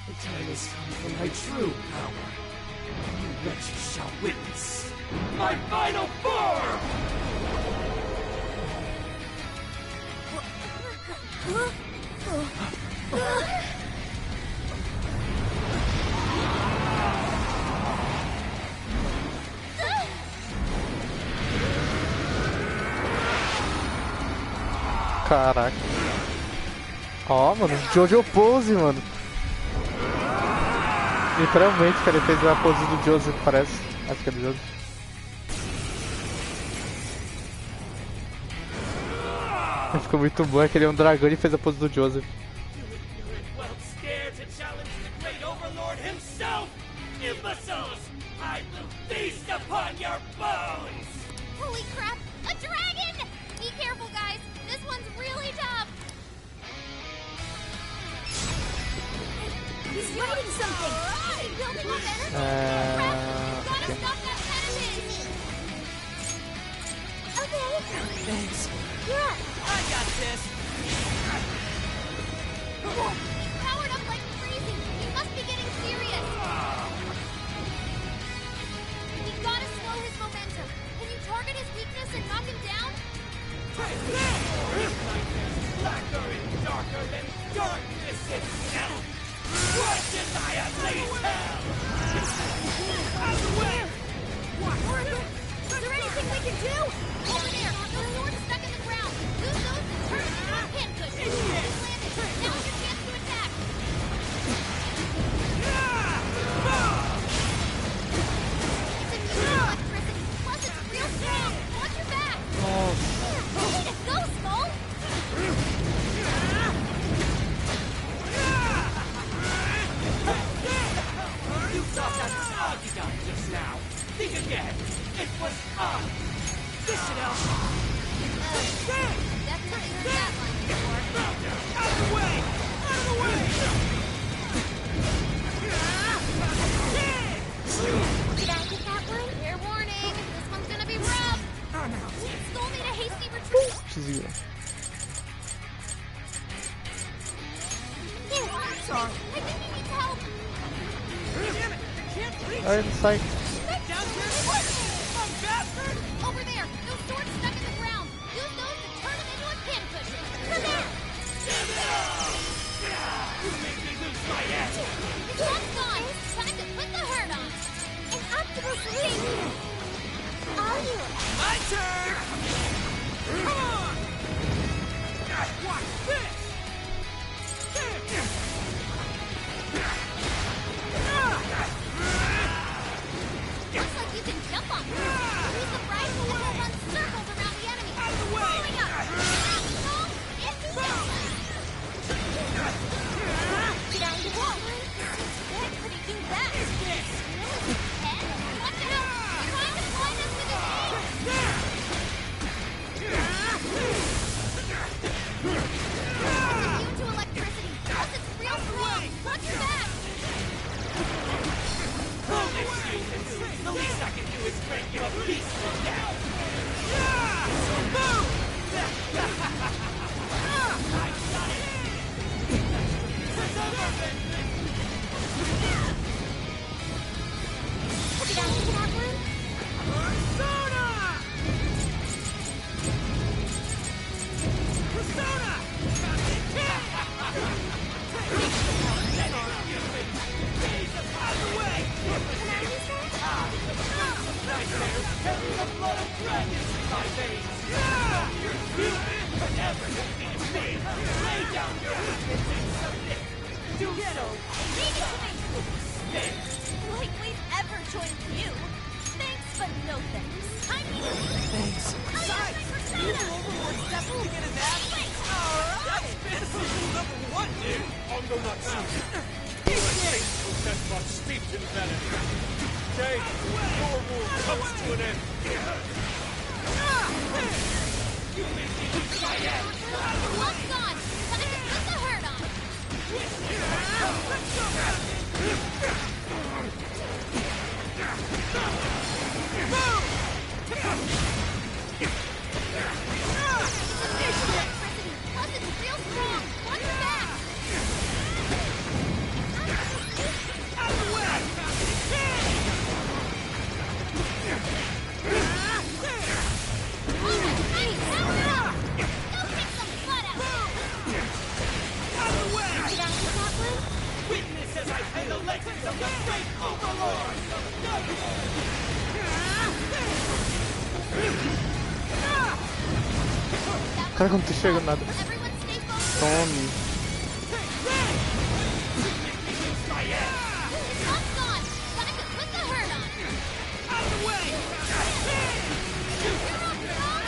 S8: the time has come for my true power. You wretches shall witness my final form!
S1: Caraca. Ó, mano, Jojo Pose, mano. Literalmente, cara, ele fez a pose do Joseph, parece. Acho que é do Joseph. Ficou muito bom, é que ele é um dragão e fez a pose do Joseph.
S8: Well scared to challenge the great Overlord himself! Imbeciles! I will feast upon your bones!
S5: Holy crap! A dragon! Be careful, guys! This one's really tough!
S6: He's writing something.
S5: Building up energy. Gotta
S1: Okay.
S5: stop that medicine.
S6: Okay,
S8: Thanks.
S6: you're up.
S8: I got this.
S5: He's powered up like crazy. He must be getting serious. You gotta slow his momentum. Can you target his weakness and knock him down?
S8: Blacker and darker than darkness itself. What did I unleash hell? Out of the way!
S5: Is there anything we can do? Over there, those swords stuck in the ground. Use those and turn them into a pin cushion. He's landed. Now's your chance to attack. It's immune to electricity. Plus, it's real strong. Watch your back. Way to go, Skull.
S8: You thought that was Agidon just now. Think again. It was us. This should help.
S5: Definitely heard that line before.
S8: Out of the way! Out of the way!
S6: Did I get that one?
S5: Fair warning. This one's gonna be rough. Skull made a hasty retreat.
S1: Zero.
S5: Here, sorry. I think he needs help.
S8: Damn it! I can't reach
S1: I'm psyched.
S8: down here! Oh, bastard!
S5: Over there. Those swords stuck in the ground. Use those to turn them into a pin cushion. Come there.
S8: You make me lose my head!
S5: His one's gone. Time to put the hurt on.
S6: An Octopus League. Are you?
S8: My turn! Come on! Watch this!
S5: Looks like you can jump on them. Use the right and then run circles around the enemy.
S8: Out of the way!
S5: Going up. Skull, it's down.
S6: Did I get that one?
S5: Good, could he do that? And watch out. He's trying to blind us with his aim. Immune to electricity. Plus, it's real strong. Watch your back.
S8: The least I can do is break you a peaceful down!
S6: Did I get that one?
S8: Persona! Persona! Out of the way!
S6: Can I use that?
S8: Nightmares carry the blood of dragons in my veins! You can never defeat me! Lay down your weakness and submit! Do so!
S5: Leave it to me. Like we've ever joined you. Thanks, but no thanks. I need a
S8: Thanks!
S5: Besides,
S8: You overlord steps to get his ass! Alright! That's fantasy rule #1, dude!
S11: Ongo Natsu. Protest box steeped in venom. Today, your rule comes to an end.
S8: You make me lose my head!
S5: One's gone. Time to put the hurt on. Electricity. Plus, it's real strong. Watch your back.
S8: Out of the way!
S5: Oh, nice. Power up. Go kick some butt out.
S8: Out of the way!
S6: Did I get that one?
S8: Witness as I pay the legends of the great overlord!
S1: Cara, quando tu chega nada.
S5: Everyone stay focused.
S1: Tome.
S5: One's gone. Time to put the hurt on.
S8: Out of the way!
S5: You're up, Skull.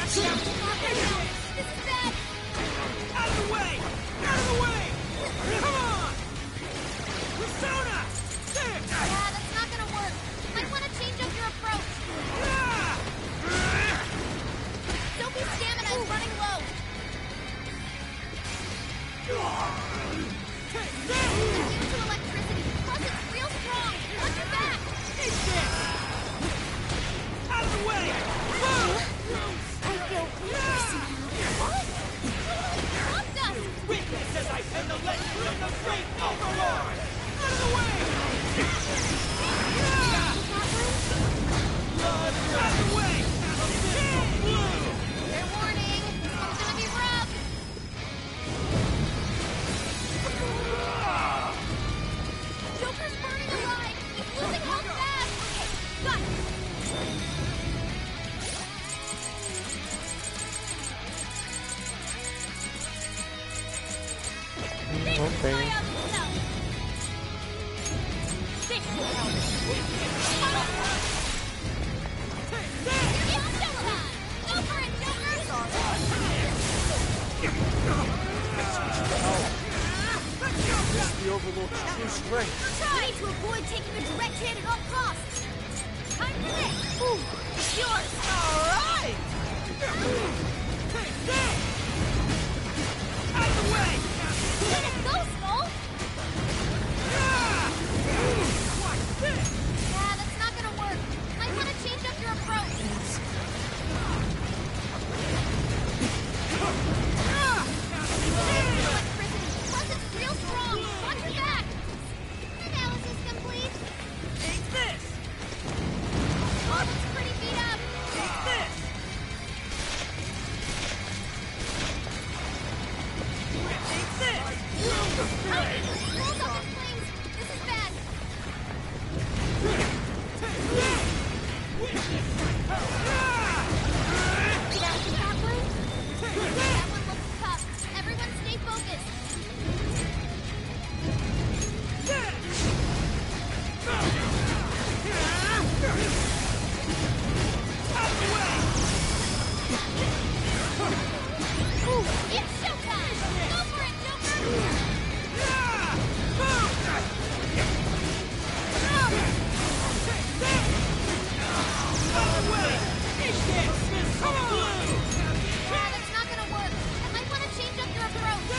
S5: It's showtime.
S8: Out of the way!
S5: This is bad.
S8: Out of the way! Out of the way! Come on! Persona! There!
S5: Yeah, that's
S1: Não tenho.
S11: The Overlord's true strength.
S5: Try to avoid taking a direct hit at all costs. Time for this. Ooh, it's yours. All right. Out of the way. Let it go, Skull. Yeah, that's not gonna work. Might want to change up your approach. Plus, it's real strong. Watch your back. Analysis complete. Take this. Oh, it's pretty beat up. Take this. Take this. Rolls up in flames. This is bad. Get out of that one. That one looks tough. Everyone stay focused. Out of the way! Ooh, it's showtime! Go for it, Joker! Out of the way! Come on! Yeah, that's not gonna work. I might want to change up your approach.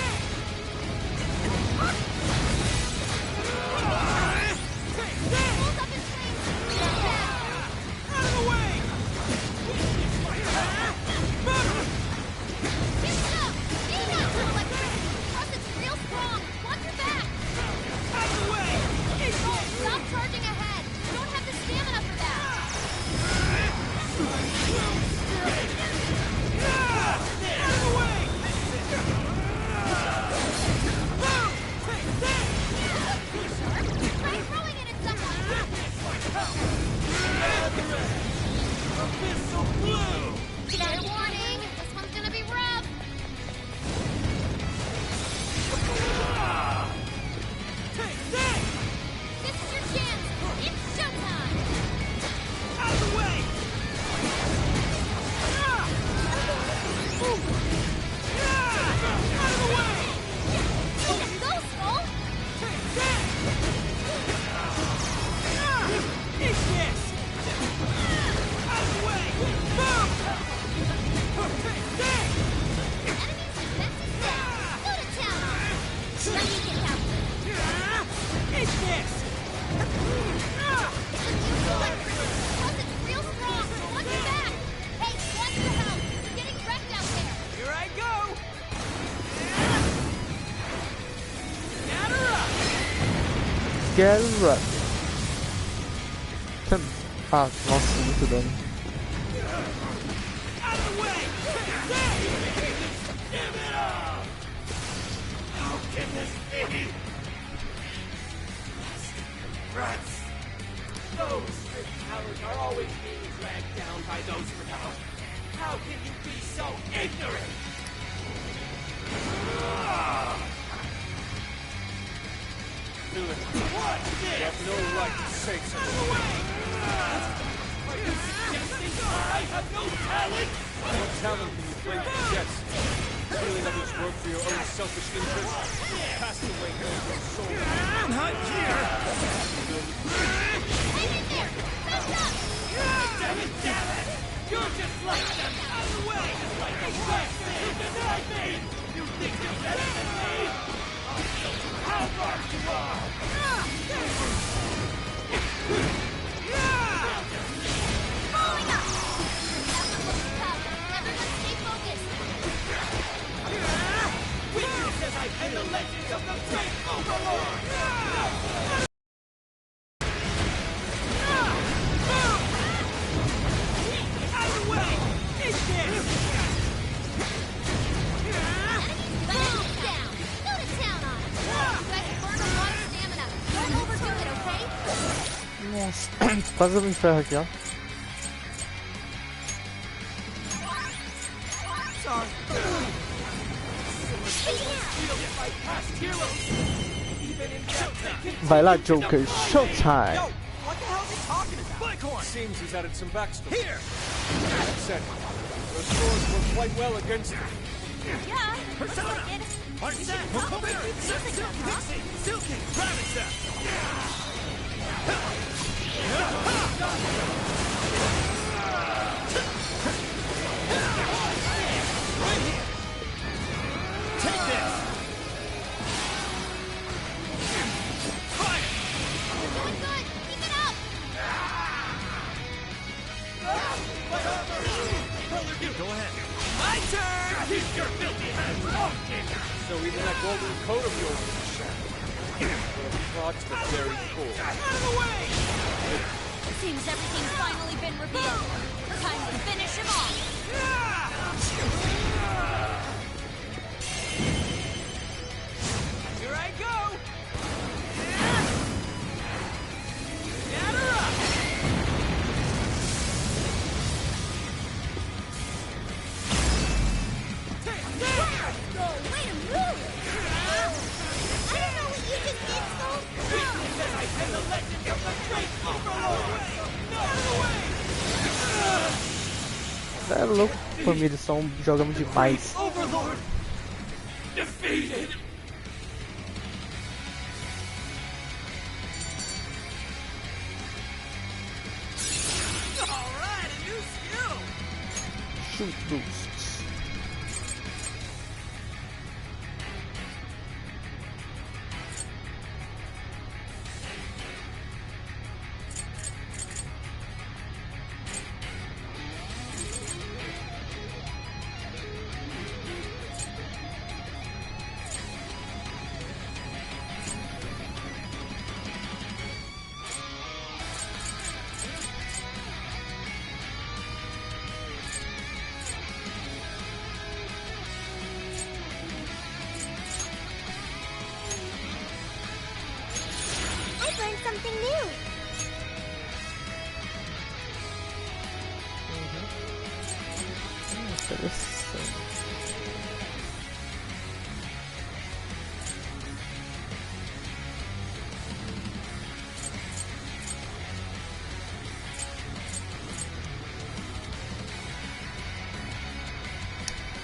S5: Hold up in flames. Get back. Out of the way! Here we go! Need natural electricity. Plus, it's real strong. Watch your back. Out of the way! Oh, stop charging ahead. You don't have the stamina for that. Out of the way! Try throwing it at someone.
S11: Abyssal blue!
S5: Fair warning. This one's gonna be rough.
S11: Take this!
S5: This is your chance. It's showtime.
S11: Out of the way! Out of the way!
S5: Way to go, Skull.
S11: Take this! Eat this! Out of the way! Boom! Take this!
S5: Enemy's defense is down. Go to town on it. Let me get out.
S11: Eat this!
S5: It's a new electricity. Plus, it's real strong. Watch your back. Hey, watch your health. You're getting wrecked out there.
S11: Here I go! Gather up!
S1: Gather up. Ah, nossa, muito dano.
S11: Out of the way! Give it up! How can this be? Rats! Those strict cowards are always being dragged down by those without. How can you be so ignorant? What? You have no right to say so. Out of the way! Are you suggesting I have no talent?
S3: What talent can you claim to possess? Stealing others' work for your own selfish interests? Cast away your soul.
S11: Not here!
S5: Hang in there. Fess up.
S11: Damn it! You're just like them! Out of the way! Just like the last thing denied me! You think you're better than me? I'll show you how far you are!
S5: Falling up. That one looks tough. Everyone stay focused.
S11: Witness as I pen the legends of the great Overlord! Out of the way! Eat this!
S5: Enemy's defense is down. Go to town on it. You guys burn a lot of stamina. Don't overdo it, okay?
S1: Nossa, quase eu me ferro aqui, ó.
S11: Sorry.
S5: Taking out.
S1: Vai lá, Joker. Showtime.
S11: Yo, what the hell is he talking about?
S3: It seems he's added some backstory. Here! That said, those scores were quite well against him.
S6: Yeah,
S11: Persona! Marcel! Pixie! Silky! Travis! Right here! Take this! Fire!
S5: You're doing good. Keep it up.
S11: Go ahead. My turn! Keep your filthy hands off me!
S3: So even that golden coat of yours is shattered. Thoughts but very cool.
S11: Out of the way!
S6: seems everything's finally been revealed. Time to finish him off.
S11: Here I go! Get her up!
S2: Way to move! I don't know what you just did, Soul.
S11: And the legend of the great overlord! Out of the way!
S1: É louco, família, eles são jogando demais.
S11: Overlord! Defeated! Alright, a new skill!
S1: Shoot boosts.
S2: I learned something new.
S1: Interessante.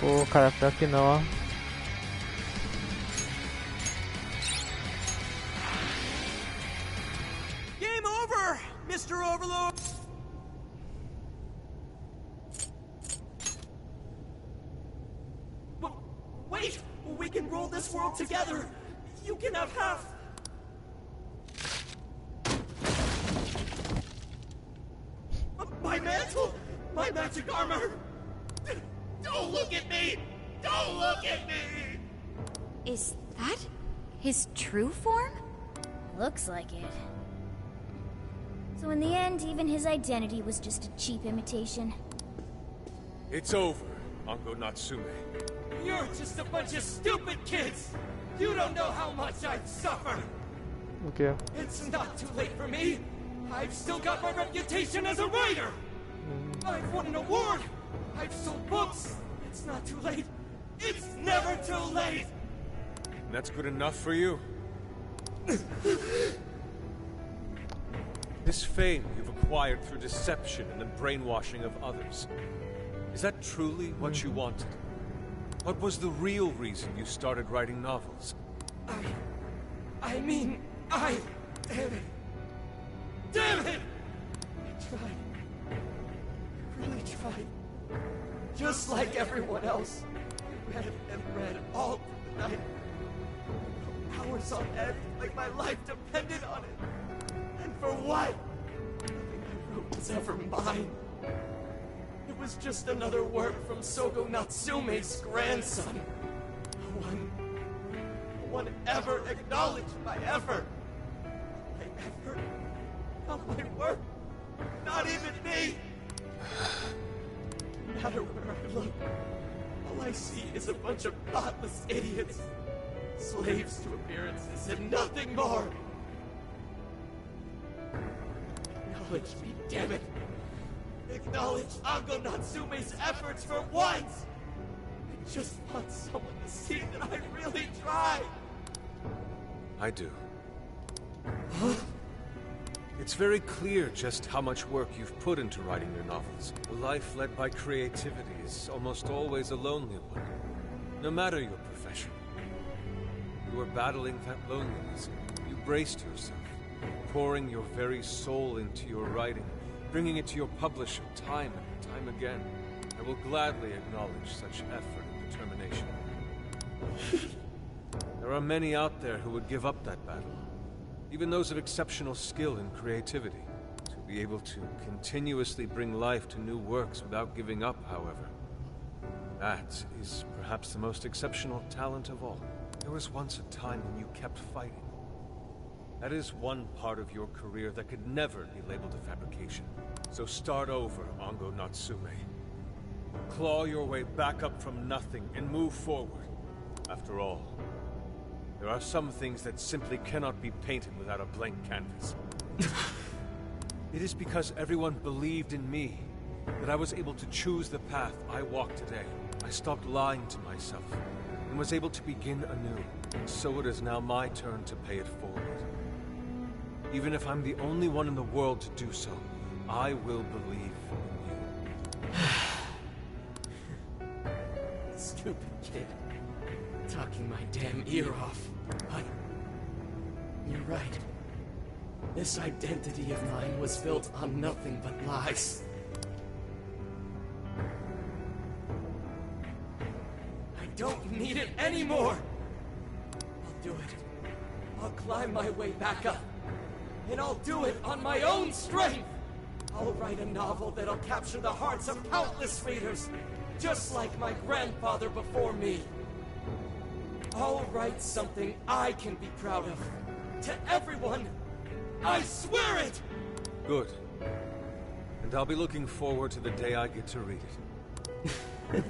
S1: Pô, cara, pior que não, ó.
S11: Game over, Mr. Overlord! Wait! We can rule this world together! You can have half! My mantle! My magic armor! Don't look at me! Don't look at me!
S6: Is that his true form?
S2: Looks like it. So in the end, even his identity was just a cheap imitation.
S3: It's over, Uncle Natsume.
S11: You're just a bunch of stupid kids! You don't know how much I've suffered!
S1: Okay.
S11: It's not too late for me! I've still got my reputation as a writer! I've won an award! I've sold books! It's not too late! It's never too late!
S3: And that's good enough for you? This fame you've acquired through deception and the brainwashing of others. Is that truly what you wanted? What was the real reason you started writing novels?
S11: I mean, damn it! Damn it! I tried. I really tried. Just like everyone else. I read and read all through the night. Hours on end, like my life depended on it. And for what? Nothing I wrote was ever mine. It was just another work from Sogo Natsume's grandson. No one ever acknowledged my effort. My effort? Not my work. Not even me. No matter where I look, all I see is a bunch of thoughtless idiots. Slaves to appearances and nothing more. Acknowledge me, damn it. Acknowledge Ango Natsume's efforts for once! I just want someone to see that I really tried.
S3: I do. It's very clear just how much work you've put into writing your novels. A life led by creativity is almost always a lonely one, no matter your profession. You were battling that loneliness. You braced yourself, pouring your very soul into your writing, bringing it to your publisher time and time again. I will gladly acknowledge such effort and determination. There are many out there who would give up that battle. Even those of exceptional skill and creativity. To be able to continuously bring life to new works without giving up, however. That is perhaps the most exceptional talent of all. There was once a time when you kept fighting. That is one part of your career that could never be labeled a fabrication. So start over, Ongo Natsume. Claw your way back up from nothing and move forward. After all, there are some things that simply cannot be painted without a blank canvas. It is because everyone believed in me that I was able to choose the path I walk today. I stopped lying to myself and was able to begin anew. And so it is now my turn to pay it forward. Even if I'm the only one in the world to do so, I will believe in you.
S11: Stupid kid. Talking my damn ear off. But you're right. This identity of mine was built on nothing but lies. I don't need it anymore! I'll do it. I'll climb my way back up. And I'll do it on my own strength! I'll write a novel that'll capture the hearts of countless readers, just like my grandfather before me. I'll write something I can be proud of. To everyone! I swear it!
S3: Good. And I'll be looking forward to the day I get to read it.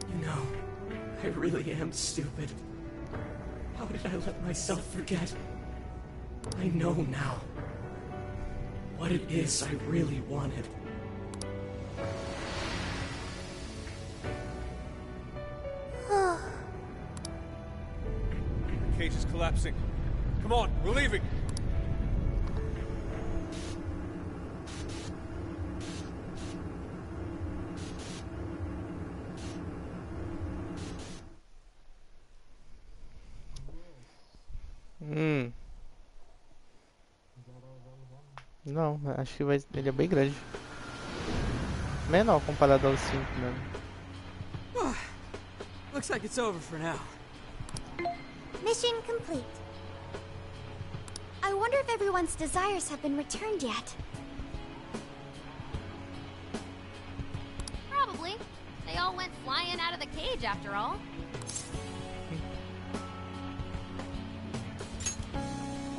S11: You know, I really am stupid. How did I let myself forget? I know now what it is I really wanted.
S3: The cage is collapsing. Come on, we're leaving!
S1: Não, acho que ele é bem grande. Menor comparado ao 5 mesmo.
S4: Looks like it's over for now.
S2: Mission complete. I wonder if everyone's desires have been returned yet.
S5: Probably. They all went flying out of the cage after all.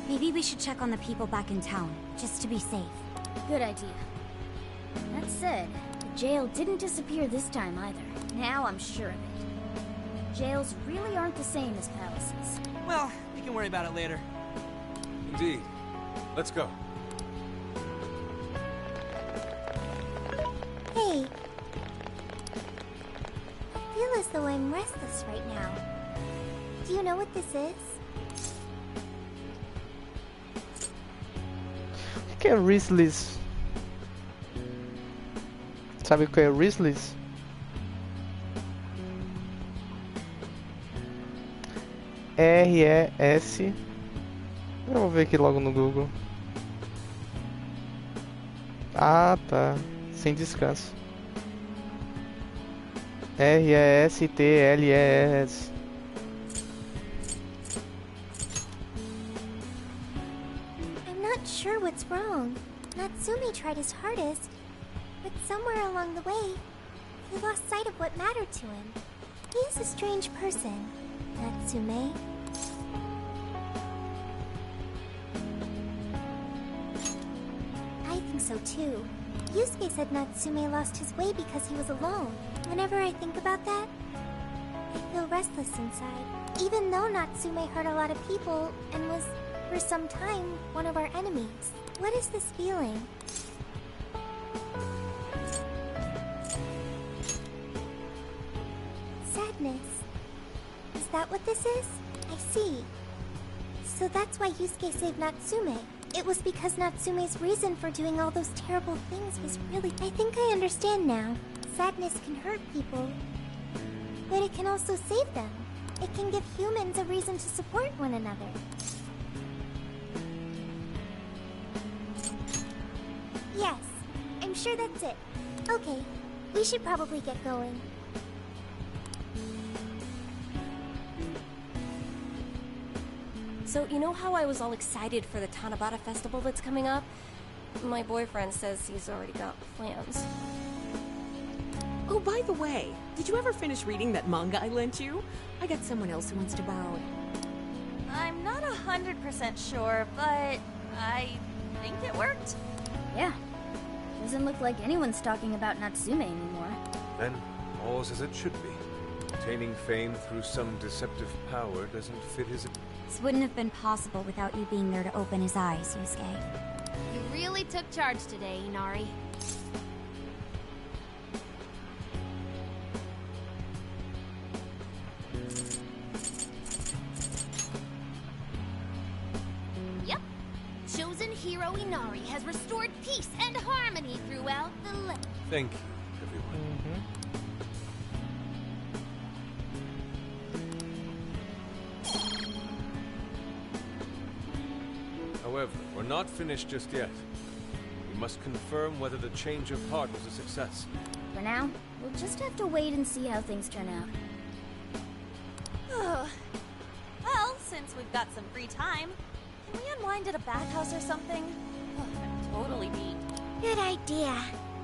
S6: Maybe we should check on the people back in town, just to be safe.
S2: Good idea. That said, the jail didn't disappear this time either. Now I'm sure of it. Jails really aren't the same as palaces.
S4: Well, we can worry about it later.
S3: Indeed. Let's go.
S2: Hey. I feel as though I'm restless right now. Do you know what this is?
S1: O que é Restless? Sabe o que é Restless? R-E-S. Eu vou ver aqui logo no Google. Ah, tá. Sem descanso. R-E-S-T-L-E-S.
S2: I'm not sure what's wrong. Natsume tried his hardest, but somewhere along the way, he lost sight of what mattered to him. He is a strange person, Natsume. I think so too. Yusuke said Natsume lost his way because he was alone. Whenever I think about that, I feel restless inside. Even though Natsume hurt a lot of people and was, for some time, one of our enemies. What is this feeling? Sadness. Is that what this is? I see. It feels like a So that's why Yusuke saved Natsume. It was because Natsume's reason for doing all those terrible things was really... I think I understand now. Sadness can hurt people, but it can also save them. It can give humans a reason to support one another. Yes, I'm sure that's it. Okay, we should probably get going.
S12: So, you know how I was all excited for the Tanabata festival that's coming up? My boyfriend says he's already got plans.
S13: Oh, by the way, did you ever finish reading that manga I lent you? I got someone else who wants to borrow it.
S6: I'm not 100% sure, but I think it worked.
S14: Yeah. Doesn't look like anyone's talking about Natsume anymore.
S3: Then, all's as it should be. Attaining fame through some deceptive power doesn't fit his...
S2: This wouldn't have been possible without you being there to open his eyes, Yusuke.
S5: You really took charge today, Inari. Yep. Chosen hero Inari has restored peace and harmony throughout the land.
S3: Thank you, everyone. However, we're not finished just yet. We must confirm whether the change of heart was a success.
S14: For now, we'll just have to wait and see how things turn out.
S6: Well, since we've got some free time, can we unwind at a bathhouse or something? I'm totally beat.
S2: Good idea.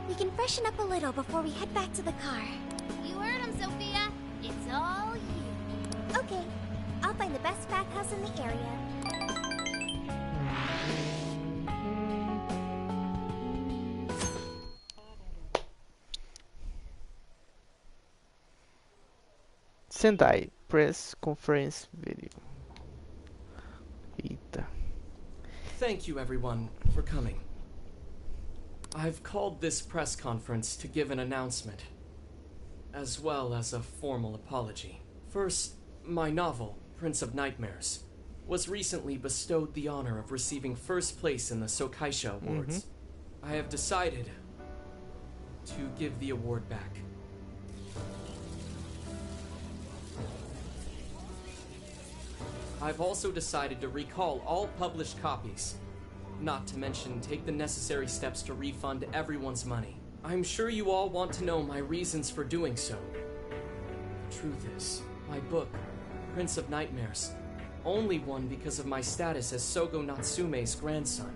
S2: We can freshen up a little before we head back to the car.
S5: You heard him, Sophia. It's all you.
S2: Okay, I'll find the best bathhouse in the area.
S1: Sendai press conference video. Eita.
S8: Thank you, everyone, for coming. I've called this press conference to give an announcement, as well as a formal apology. First, my novel, Prince of Nightmares, was recently bestowed the honor of receiving first place in the Sokaisha Awards. I have decided to give the award back. I've also decided to recall all published copies, not to mention take the necessary steps to refund everyone's money. I'm sure you all want to know my reasons for doing so. The truth is, my book, Prince of Nightmares, only won because of my status as Sogo Natsume's grandson.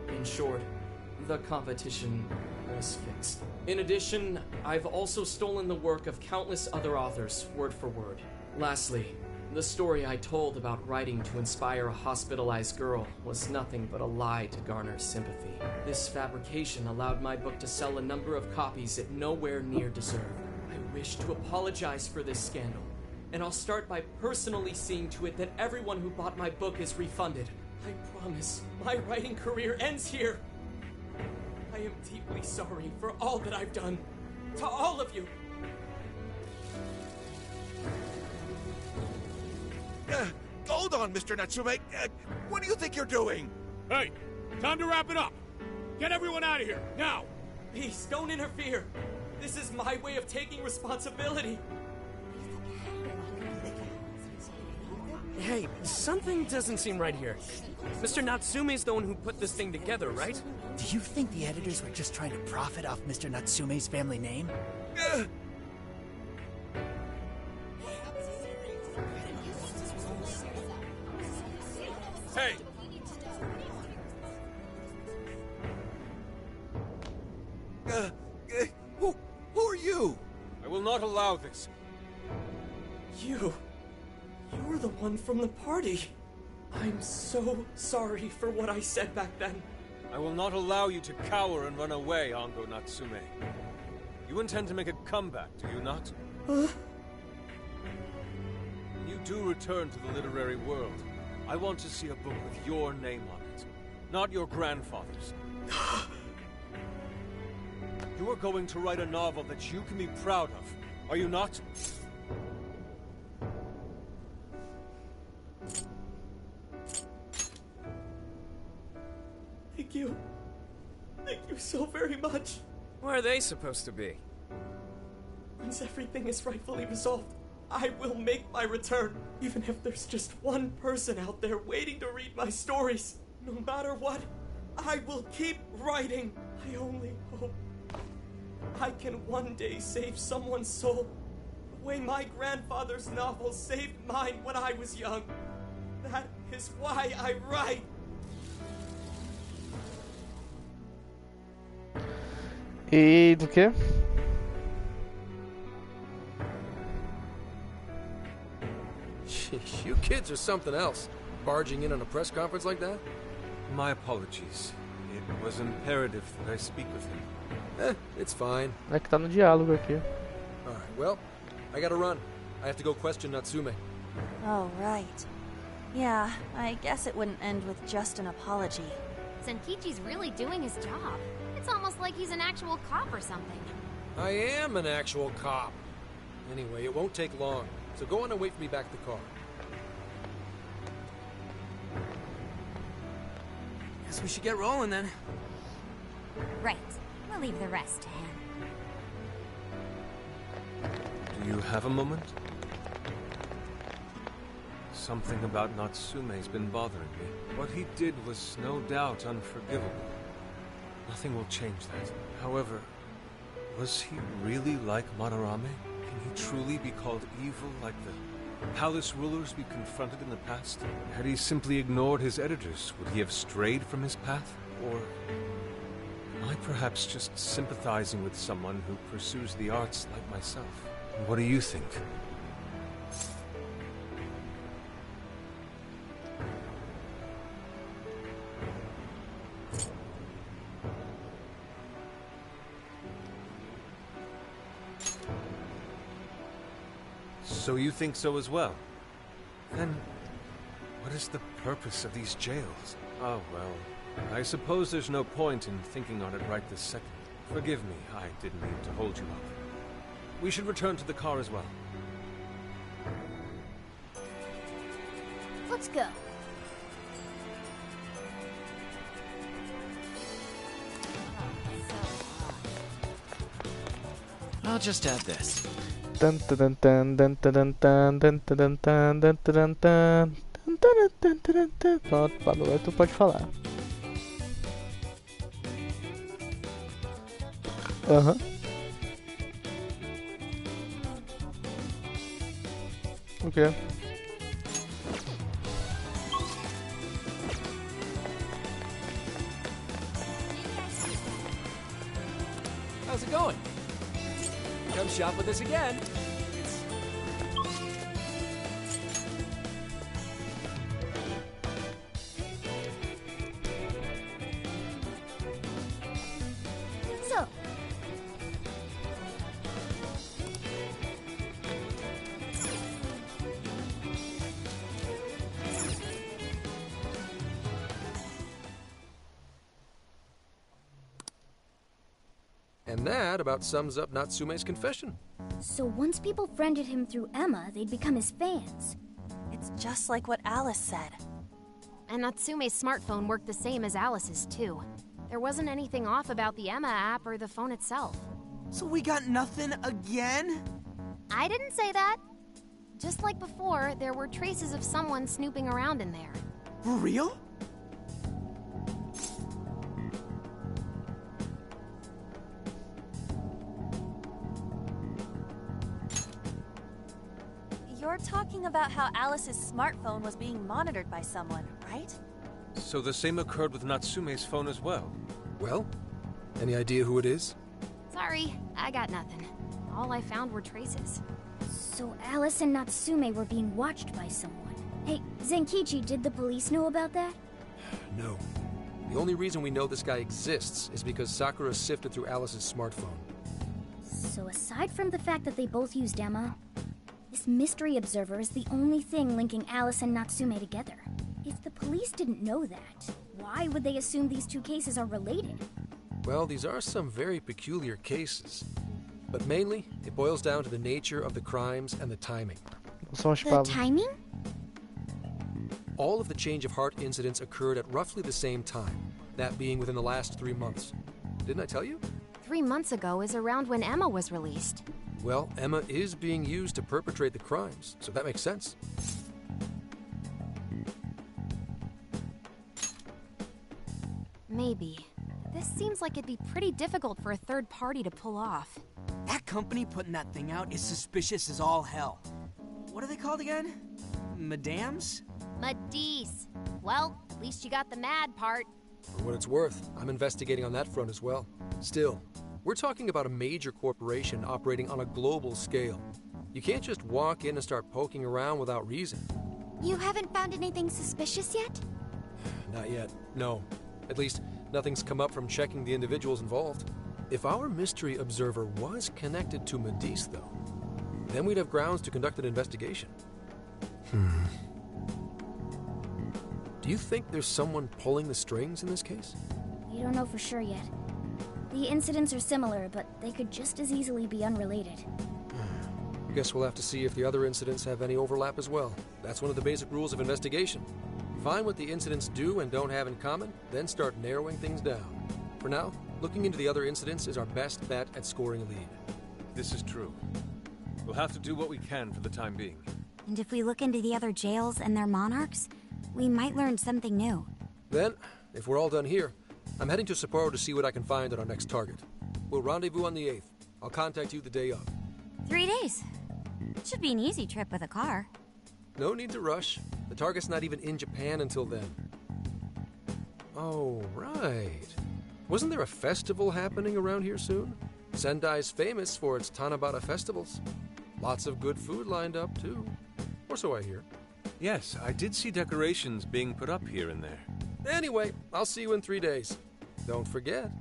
S8: In short, the competition was fixed. In addition, I've also stolen the work of countless other authors, word for word. Lastly, the story I told about writing to inspire a hospitalized girl was nothing but a lie to garner sympathy. This fabrication allowed my book to sell a number of copies it nowhere near deserved. I wish to apologize for this scandal, and I'll start by personally seeing to it that everyone who bought my book is refunded. I promise, my writing career ends here. I am deeply sorry for all that I've done. To all of you.
S7: Hold on, Mr. Natsume. What do you think you're doing?
S15: Hey, time to wrap it up. Get everyone out of here, now!
S8: Please, don't interfere. This is my way of taking responsibility.
S11: Hey, something doesn't seem right here. Mr. Natsume's the one who put this thing together, right?
S16: Do you think the editors were just trying to profit off Mr. Natsume's family name?
S15: Hey!
S7: Who are you?
S3: I will not allow this.
S8: You were the one from the party. I'm so sorry for what I said back then.
S3: I will not allow you to cower and run away, Ango Natsume. You intend to make a comeback, do you not? When you do return to the literary world, I want to see a book with your name on it, not your grandfather's. You are going to write a novel that you can be proud of, are you not?
S11: you so very much.
S8: Where are they supposed to be?
S11: Once everything is rightfully resolved, I will make my return, even if there's just one person out there waiting to read my stories. No matter what, I will keep writing. I only hope I can one day save someone's soul, the way my grandfather's novel saved mine when I was young. That is why I write.
S1: E do quê?
S10: Sheesh, you kids are something else. Barging in on a press conference like that?
S3: My apologies. It was imperative that I speak with him.
S10: It's fine.
S1: É que tá no diálogo aqui.
S10: Alright, well, I gotta run. I have to go question Natsume.
S6: Oh, right. Yeah, I guess it wouldn't end with just an apology.
S5: Zenkichi's really doing his job. It's almost like he's an actual cop or something.
S10: I am an actual cop. Anyway, it won't take long, so go on and wait for me back at the car.
S4: Guess we should get rolling then.
S5: Right. We'll leave the rest to him.
S3: Do you have a moment? Something about Natsume's been bothering me. What he did was no doubt unforgivable. Nothing will change that. However, was he really like Madarame? Can he truly be called evil like the palace rulers we confronted in the past? Had he simply ignored his editors, would he have strayed from his path? Or am I perhaps just sympathizing with someone who pursues the arts like myself? What do you think? So you think so as well? Then, what is the purpose of these jails? Oh well, I suppose there's no point in thinking on it right this second. Forgive me, I didn't mean to hold you up. We should return to the car as well.
S2: Let's go.
S16: I'll just add this.
S1: Tan tan tan tan tan tan tan tan tan tan tan tan tan tan tan. Pronto, Pablo, agora tu pode falar. Aham. O quê?
S8: How's it going? Come shop with us again.
S2: So,
S10: And that about sums up Natsume's confession.
S14: So once people friended him through Emma, they'd become his fans.
S6: It's just like what Alice said.
S5: And Natsume's smartphone worked the same as Alice's, too. There wasn't anything off about the Emma app or the phone itself.
S4: So we got nothing again?
S5: I didn't say that. Just like before, there were traces of someone snooping around in there.
S4: For real?
S6: You're talking about how Alice's smartphone was being monitored by someone, right?
S3: So the same occurred with Natsume's phone as well?
S10: Well, any idea who it is?
S5: Sorry, I got nothing. All I found were traces.
S14: So Alice and Natsume were being watched by someone. Hey, Zenkichi, did the police know about that?
S10: No. The only reason we know this guy exists is because Sakura sifted through Alice's smartphone.
S14: So aside from the fact that they both used Emma, this mystery observer is the only thing linking Alice and Natsume together. If the police didn't know that, why would they assume these two cases are related?
S10: Well, these are some very peculiar cases. But mainly, it boils down to the nature of the crimes and the timing.
S14: The timing?
S10: All of the change of heart incidents occurred at roughly the same time, that being within the last 3 months. Didn't I tell you?
S17: 3 months ago is around when Emma was released.
S10: Well, Emma is being used to perpetrate the crimes, so that makes sense.
S17: Maybe. This seems like it'd be pretty difficult for a third party to pull off.
S4: That company putting that thing out is suspicious as all hell. What are they called again? Madams?
S2: Madis. Well, at least you got the mad part.
S10: For what it's worth, I'm investigating on that front as well. Still, we're talking about a major corporation operating on a global scale. You can't just walk in and start poking around without reason.
S2: You haven't found anything suspicious yet?
S10: Not yet, no. At least, nothing's come up from checking the individuals involved. If our mystery observer was connected to Madis, though, then we'd have grounds to conduct an investigation. Do you think there's someone pulling the strings in this case?
S14: We don't know for sure yet. The incidents are similar, but they could just as easily be unrelated.
S10: Guess we'll have to see if the other incidents have any overlap as well. That's one of the basic rules of investigation. Find what the incidents do and don't have in common, then start narrowing things down. For now, looking into the other incidents is our best bet at scoring a lead.
S3: This is true. We'll have to do what we can for the time being.
S18: And if we look into the other jails and their monarchs, we might learn something new.
S10: Then, if we're all done here, I'm heading to Sapporo to see what I can find on our next target. We'll rendezvous on the 8th. I'll contact you the day of.
S18: 3 days. Should be an easy trip with a car.
S10: No need to rush. The target's not even in Japan until then. Oh, right. Wasn't there a festival happening around here soon? Sendai's famous for its Tanabata festivals. Lots of good food lined up, too. Or so I hear.
S3: Yes, I did see decorations being put up here and there.
S10: Anyway, I'll see you in 3 days. Don't forget.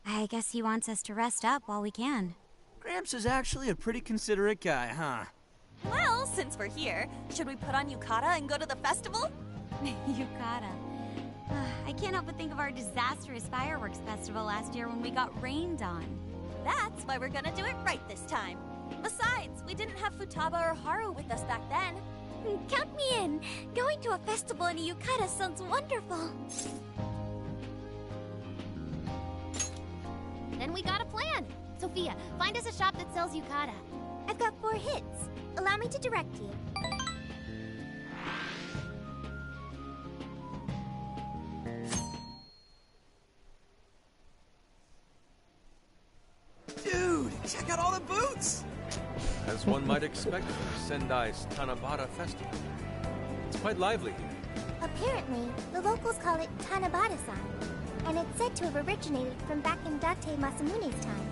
S18: I guess he wants us to rest up while we can.
S4: Gramps is actually a pretty considerate guy, huh?
S6: Well, since we're here, should we put on yukata and go to the festival?
S18: Yukata. I can't help but think of our disastrous fireworks festival last year when we got rained on.
S6: That's why we're gonna do it right this time. Besides, we didn't have Futaba or Haru with us back then.
S2: Count me in. Going to a festival in a yukata sounds wonderful. Then we got a plan. Sophia, find us a shop that sells yukata. I've got 4 hits. Allow me to direct you.
S4: Dude, check out all the booths!
S3: As one might expect from Sendai's Tanabata Festival. It's quite lively here.
S2: Apparently, the locals call it Tanabata-san, and it's said to have originated from back in Date Masamune's time.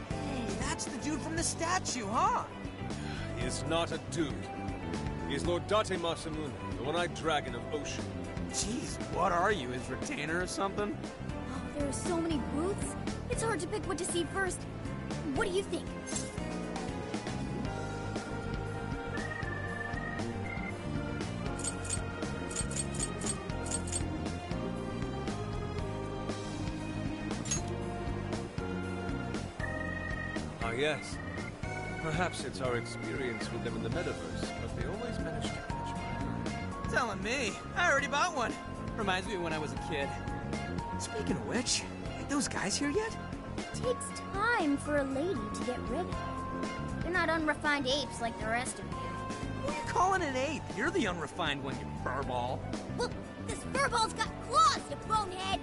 S4: Hey, that's the dude from the statue, huh?
S3: He is not a dude. He is Lord Date Masamune, the one-eyed dragon of Ocean.
S4: Jeez, what are you, his retainer or something?
S14: Oh, there are so many booths. It's hard to pick what to see first. What do you think?
S3: Ah, yes. Perhaps it's our experience with them in the metaverse, but they always manage to catch me.
S4: Telling me, I already bought one. Reminds me of when I was a kid. Speaking of which, ain't those guys here yet?
S14: It takes time for a lady to get ready. They're not unrefined apes like the rest of you.
S4: Who are you calling an ape? You're the unrefined one, you furball.
S2: Look, this furball's got claws, you bonehead!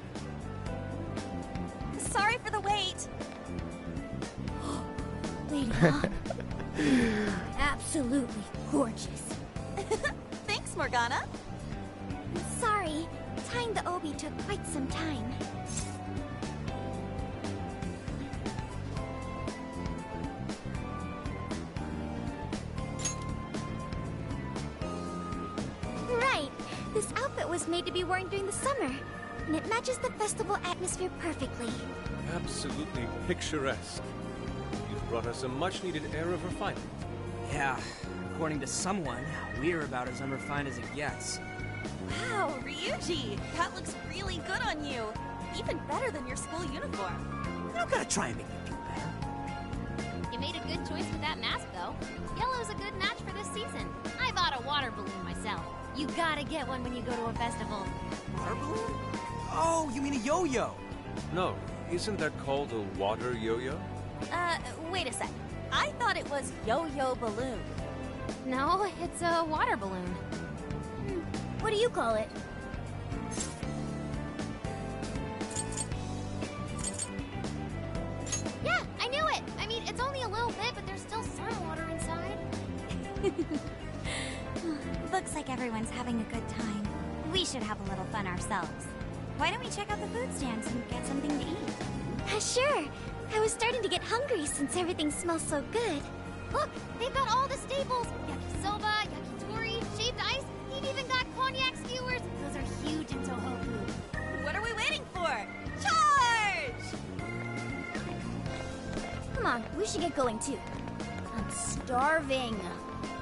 S6: Sorry for the wait.
S14: Lady Hawk. Absolutely gorgeous.
S6: Thanks, Morgana.
S2: Sorry, tying the obi took quite some time. Right, this outfit was made to be worn during the summer, and it matches the festival atmosphere perfectly.
S3: Absolutely picturesque. You've brought us a much-needed air of refinement.
S4: Yeah, according to someone, we're about as unrefined as it gets.
S6: Wow, Ryuji, that looks really good on you. Even better than your school uniform.
S4: You don't gotta try and make me do better.
S2: You made a good choice with that mask, though. Yellow's a good match for this season. I've
S5: thought a water balloon myself. You gotta get one when you go to a festival.
S4: Water balloon? Oh, you mean a yo-yo?
S3: No, isn't that called a water yo-yo?
S6: Wait a sec. I thought it was yo-yo balloon.
S5: No, it's a water balloon.
S14: What do you call it?
S5: Yeah, I knew it! I mean, it's only a little bit, but there's still some water inside.
S18: Looks like everyone's having a good time. We should have a little fun ourselves. Why don't we check out the food stands and get something to eat?
S14: Sure. I was starting to get hungry since everything smells so good.
S5: Look, they've got all the staples. Yakisoba, yakitori, shaved ice. They've even got cognac skewers. Those are huge in Tohoku.
S6: What are we waiting for? Charge!
S14: Come on, we should get going too. I'm starving.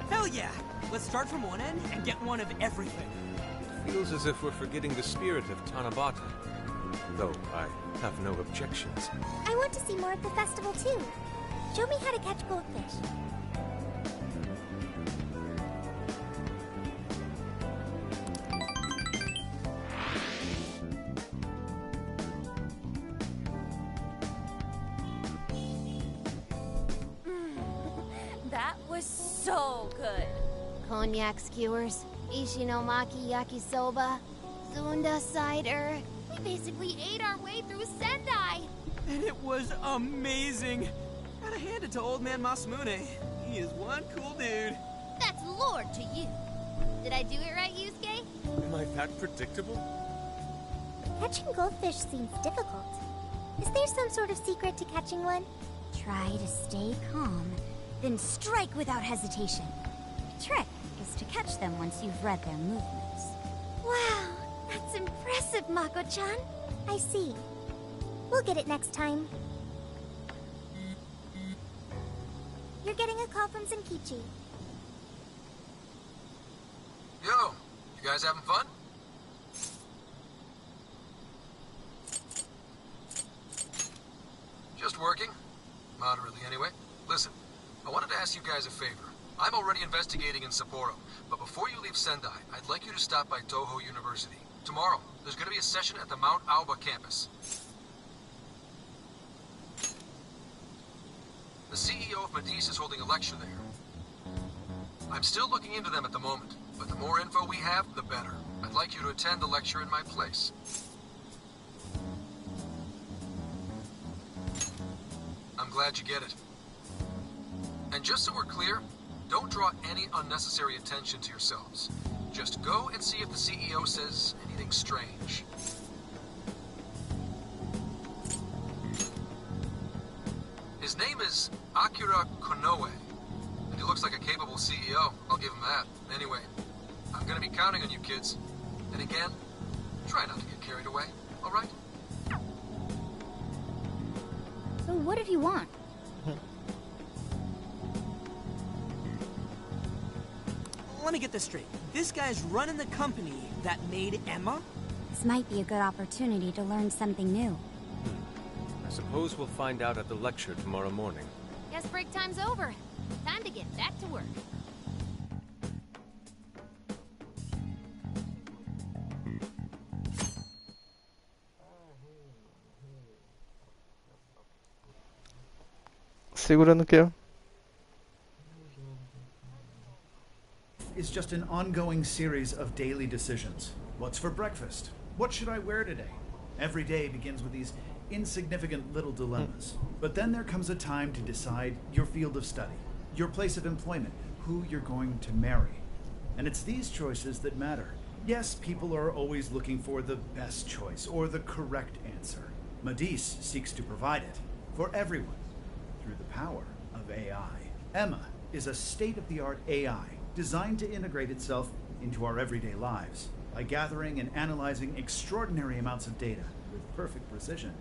S4: Hell yeah! Let's start from one end and get one of everything.
S3: Feels as if we're forgetting the spirit of Tanabata. Though I have no objections.
S2: I want to see more of the festival too. Show me how to catch goldfish.
S6: That was so good.
S5: Cognac skewers, ishinomaki yakisoba, Zunda cider. We basically ate our way through Sendai.
S4: And it was amazing. Gotta hand it to old man Masamune. He is one cool dude.
S5: That's Lord to you. Did I do it right, Yusuke?
S3: Am I that predictable?
S2: Catching goldfish seems difficult. Is there some sort of secret to catching one?
S18: Try to stay calm, then strike without hesitation. The trick is to catch them once you've read their movements.
S2: Wow, that's impressive, Mako-chan. I see. We'll get it next time. You're getting a call from Zenkichi.
S10: Yo, you guys having fun? Just working. Moderately, anyway. Listen, I wanted to ask you guys a favor. I'm already investigating in Sapporo, but before you leave Sendai, I'd like you to stop by Toho University. Tomorrow, there's going to be a session at the Mount Aoba campus. The CEO of Medice is holding a lecture there. I'm still looking into them at the moment, but the more info we have, the better. I'd like you to attend the lecture in my place. I'm glad you get it. And just so we're clear, don't draw any unnecessary attention to yourselves. Just go and see if the CEO says anything strange. His name is Akira Konoe, and he looks like a capable CEO, I'll give him that. Anyway, I'm gonna be counting on you kids. And again, try not to get carried away, alright?
S14: So what did he want?
S4: Let me get this straight. This guy's running the company that made Emma?
S18: This might be a good opportunity to learn something new.
S3: I suppose we'll find out at the lecture tomorrow morning.
S5: Guess break time's over. Time to get back to work.
S1: Segurando o quê?
S9: Is just an ongoing series of daily decisions. What's for breakfast? What should I wear today? Every day begins with these insignificant little dilemmas. But then there comes a time to decide your field of study, your place of employment, who you're going to marry. And it's these choices that matter. Yes, people are always looking for the best choice or the correct answer. Medice seeks to provide it for everyone through the power of AI. Emma is a state-of-the-art AI designed to integrate itself into our everyday lives. By gathering and analyzing extraordinary amounts of data with perfect precision,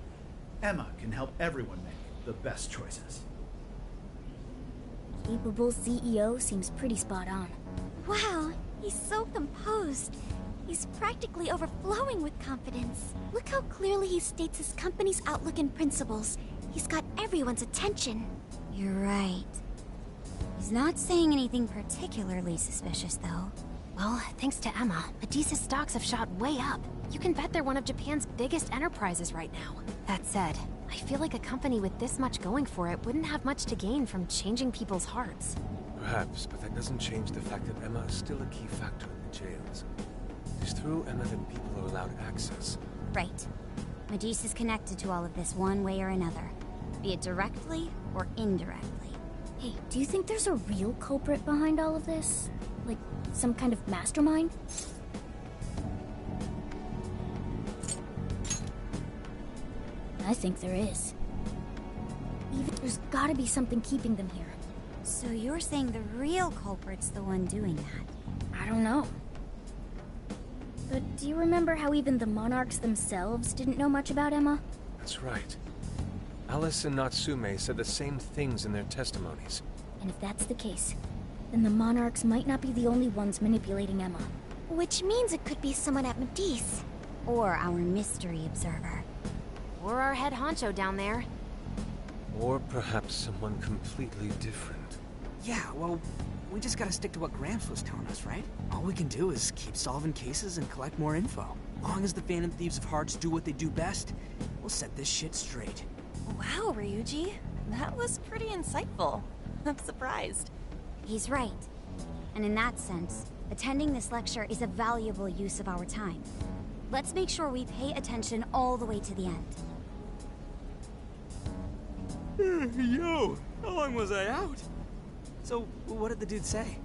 S9: Emma can help everyone make the best choices.
S14: Capable CEO seems pretty spot on.
S2: Wow, he's so composed. He's practically overflowing with confidence. Look how clearly he states his company's outlook and principles. He's got everyone's attention.
S18: You're right. He's not saying anything particularly suspicious, though.
S17: Well, thanks to Emma, Medusa's stocks have shot way up. You can bet they're one of Japan's biggest enterprises right now. That said, I feel like a company with this much going for it wouldn't have much to gain from changing people's hearts.
S3: Perhaps, but that doesn't change the fact that Emma is still a key factor in the jails. It's through Emma that people are allowed access.
S18: Right. Medusa's connected to all of this one way or another, be it directly or indirectly.
S14: Hey, do you think there's a real culprit behind all of this? Like, some kind of mastermind? I think there is. Even there's gotta be something keeping them here.
S18: So you're saying the real culprit's the one doing that?
S14: I don't know. But do you remember how even the monarchs themselves didn't know much about Emma?
S3: That's right. Alice and Natsume said the same things in their testimonies.
S14: And if that's the case, then the monarchs might not be the only ones manipulating Emma.
S18: Which means it could be someone at Medice. Or our mystery observer.
S17: Or our head honcho down there.
S3: Or perhaps someone completely different.
S4: Yeah, well, we just gotta stick to what Gramps was telling us, right? All we can do is keep solving cases and collect more info. Long as the Phantom Thieves of Hearts do what they do best, we'll set this shit straight.
S12: Wow, Ryuji. That was pretty insightful. I'm surprised.
S18: He's right. And in that sense, attending this lecture is a valuable use of our time. Let's make sure we pay attention all the way to the end.
S4: Yo, how long was I out? So, what did the dude say?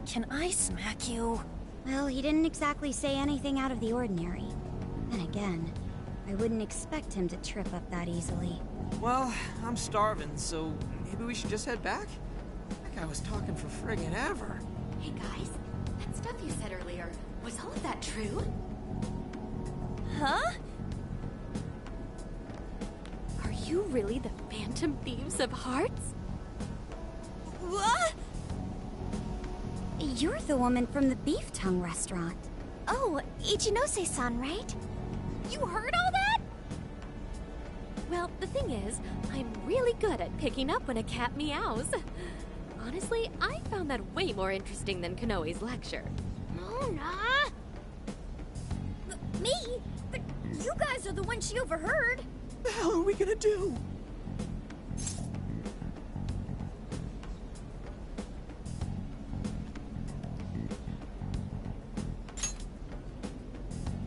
S12: Can I smack you?
S18: Well, he didn't exactly say anything out of the ordinary. Then again, I wouldn't expect him to trip up that easily.
S4: Well, I'm starving, so maybe we should just head back? That guy was talking for friggin' ever.
S19: Hey guys, that stuff you said earlier, was all of that true?
S6: Huh? Are you really the Phantom Thieves of Hearts? What?
S18: You're the woman from the Beef Tongue restaurant.
S6: Oh, Ichinose-san, right? You heard all that? Well, the thing is, I'm really good at picking up when a cat meows. Honestly, I found that way more interesting than Konoe's lecture.
S14: Mona! Me? But you guys are the ones she overheard.
S4: What the hell are we gonna do?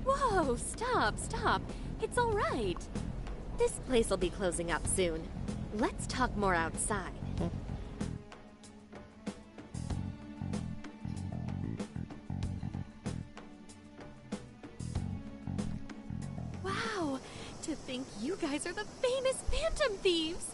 S6: Whoa, stop. It's all right. This place will be closing up soon. Let's talk more outside. Wow, to think you guys are the famous Phantom Thieves.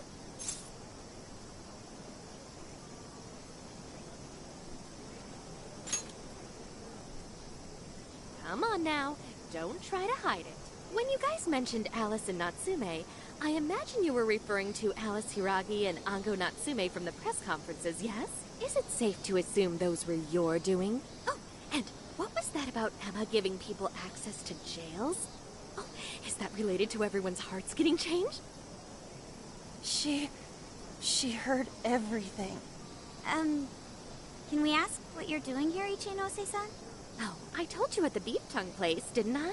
S6: Come on now, don't try to hide it. When you guys mentioned Alice and Natsume, I imagine you were referring to Alice Hiragi and Ango Natsume from the press conferences, yes? Is it safe to assume those were your doing? Oh, and what was that about Emma giving people access to jails? Oh, is that related to everyone's hearts getting changed?
S12: She heard everything.
S18: Can we ask what you're doing here, Ichinose-san?
S6: Oh, I told you at the Beef Tongue place, didn't I?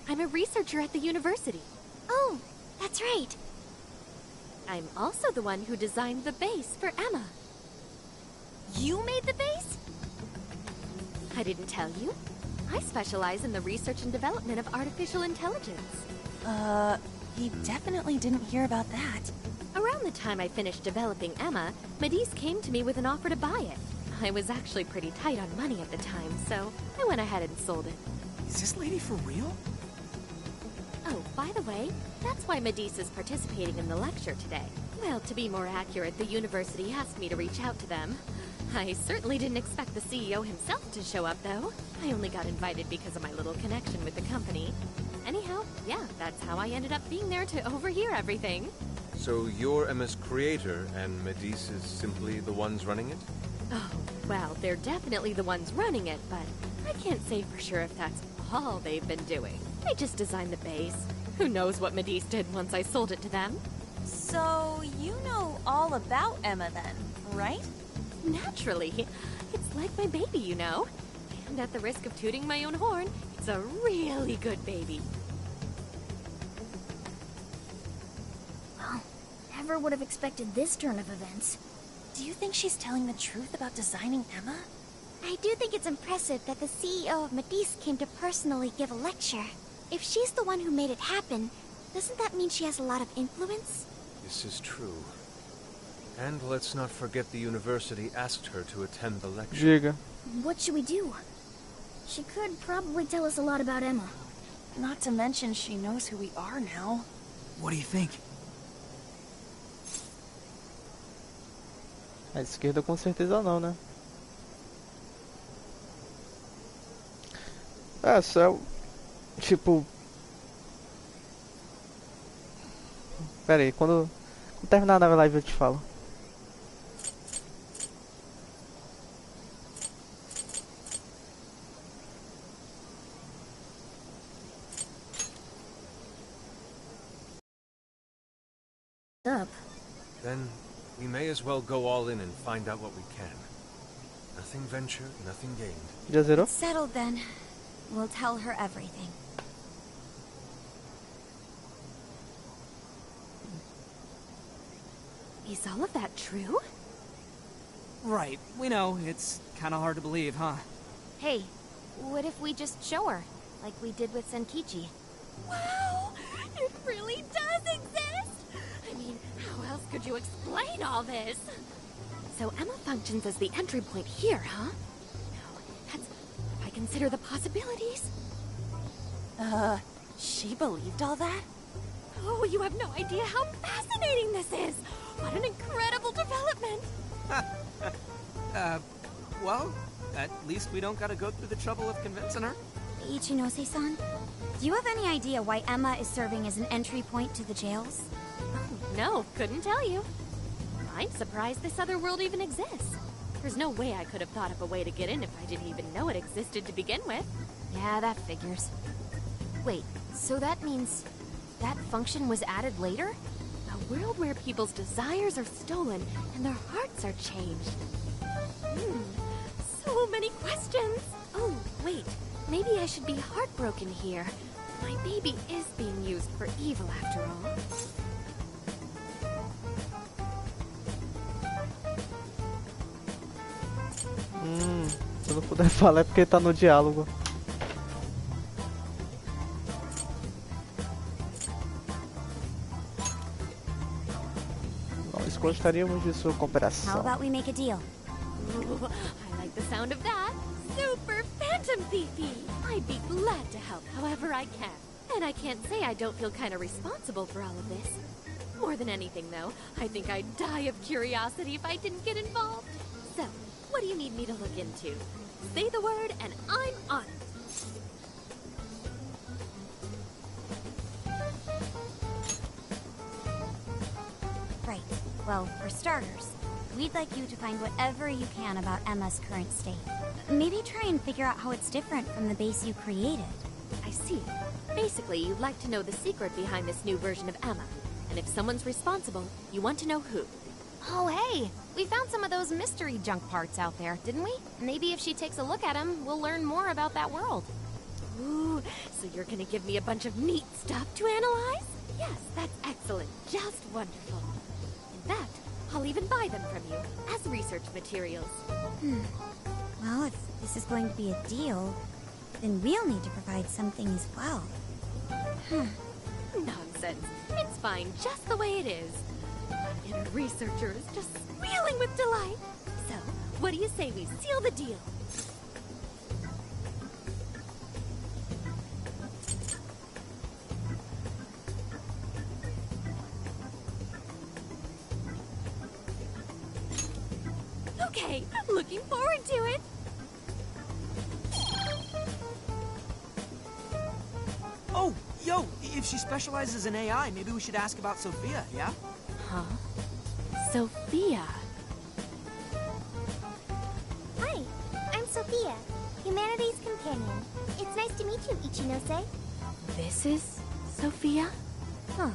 S6: I'm a researcher at the university.
S18: Oh, that's right.
S6: I'm also the one who designed the base for Emma. You made the base? I didn't tell you. I specialize in the research and development of artificial intelligence.
S12: He definitely didn't hear about that.
S6: Around the time I finished developing Emma, Medice came to me with an offer to buy it. I was actually pretty tight on money at the time, so I went ahead and sold it.
S4: Is this lady for real?
S6: Oh, by the way, that's why Medice is participating in the lecture today. Well, to be more accurate, the university asked me to reach out to them. I certainly didn't expect the CEO himself to show up, though. I only got invited because of my little connection with the company. Anyhow, yeah, that's how I ended up being there to overhear everything.
S3: So you're Emma's creator, and Medice is simply the ones running it?
S6: Oh, well, they're definitely the ones running it, but I can't say for sure if that's all they've been doing. I just designed the base. Who knows what Medice did once I sold it to them? So, you know all about Emma then, right?
S17: Naturally. It's like my baby, you know. And at the risk of tooting my own horn, it's a really good baby.
S14: Well, never would have expected this turn of events.
S6: Do you think she's telling the truth about designing Emma?
S2: I do think it's impressive that the CEO of Matisse came to personally give a lecture. If she's the one who made it happen, doesn't that mean she has a lot of influence?
S3: This is true. And let's not forget the university asked her to attend the lecture.
S1: Diga.
S14: What should we do? She could probably tell us a lot about Emma.
S6: Not to mention she knows who we are now.
S4: What do you think?
S1: A esquerda com certeza não, né? É, só... Tipo... Pera aí, quando terminar a live eu te falo.
S14: Up.
S3: Then we may as well go all in and find out what we can. Nothing ventured, nothing gained.
S1: Já zerou?
S18: Settled then. We'll tell her everything.
S17: Is all of that true?
S4: Right. We know. It's kind of hard to believe, huh?
S17: Hey, what if we just show her, like we did with Senkichi?
S5: Wow! It really does exist! I mean, how else could you explain all this?
S17: So Emma functions as the entry point here, huh? No, that's... if I consider the possibilities.
S6: She believed all that?
S5: Oh, you have no idea how fascinating this is! What an incredible development!
S4: Well, at least we don't gotta go through the trouble of convincing her.
S18: Ichinose-san, do you have any idea why Emma is serving as an entry point to the jails?
S17: Oh, no, couldn't tell you. I'm surprised this other world even exists. There's no way I could have thought of a way to get in if I didn't even know it existed to begin with.
S12: Yeah, that figures. Wait, so that means that function was added later?
S17: A world where people's desires are stolen and their hearts are changed.
S5: So many questions!
S17: Oh, wait. Maybe I should be heartbroken here. My baby is being used for evil after all.
S1: Se eu não puder falar é porque tá no diálogo. Nós gostaríamos de sua
S18: How
S1: cooperação.
S18: about we make a deal?
S17: Ooh, I like the sound of that.
S5: Super Phantom Fifi!
S17: I'd be glad to help however I can. And I can't say I don't feel kind of responsible for all of this. More than anything, though, I think I'd die of curiosity if I didn't get involved. So, what do you need me to look into? Say the word and I'm on it.
S18: Right. Well, for starters, we'd like you to find whatever you can about Emma's current state. Maybe try and figure out how it's different from the base you created.
S17: I see. Basically, you'd like to know the secret behind this new version of Emma. And if someone's responsible, you want to know who.
S12: Oh, hey! We found some of those mystery junk parts out there, didn't we? Maybe if she takes a look at them, we'll learn more about that world.
S17: Ooh, so you're gonna give me a bunch of neat stuff to analyze? Yes, that's excellent. Just wonderful. In fact, I'll even buy them from you as research materials.
S18: Well, if this is going to be a deal, then we'll need to provide something as well.
S17: Nonsense. It's fine just the way it is. My inner researcher is just squealing with delight. So, what do you say we seal the deal? Okay, looking forward to it.
S4: Oh, yo, if she specializes in AI, maybe we should ask about Sophia, yeah?
S17: Huh? Sophia.
S2: Hi, I'm Sophia, Humanities Companion. It's nice to meet you, Ichinose.
S17: This is Sophia?
S18: Huh.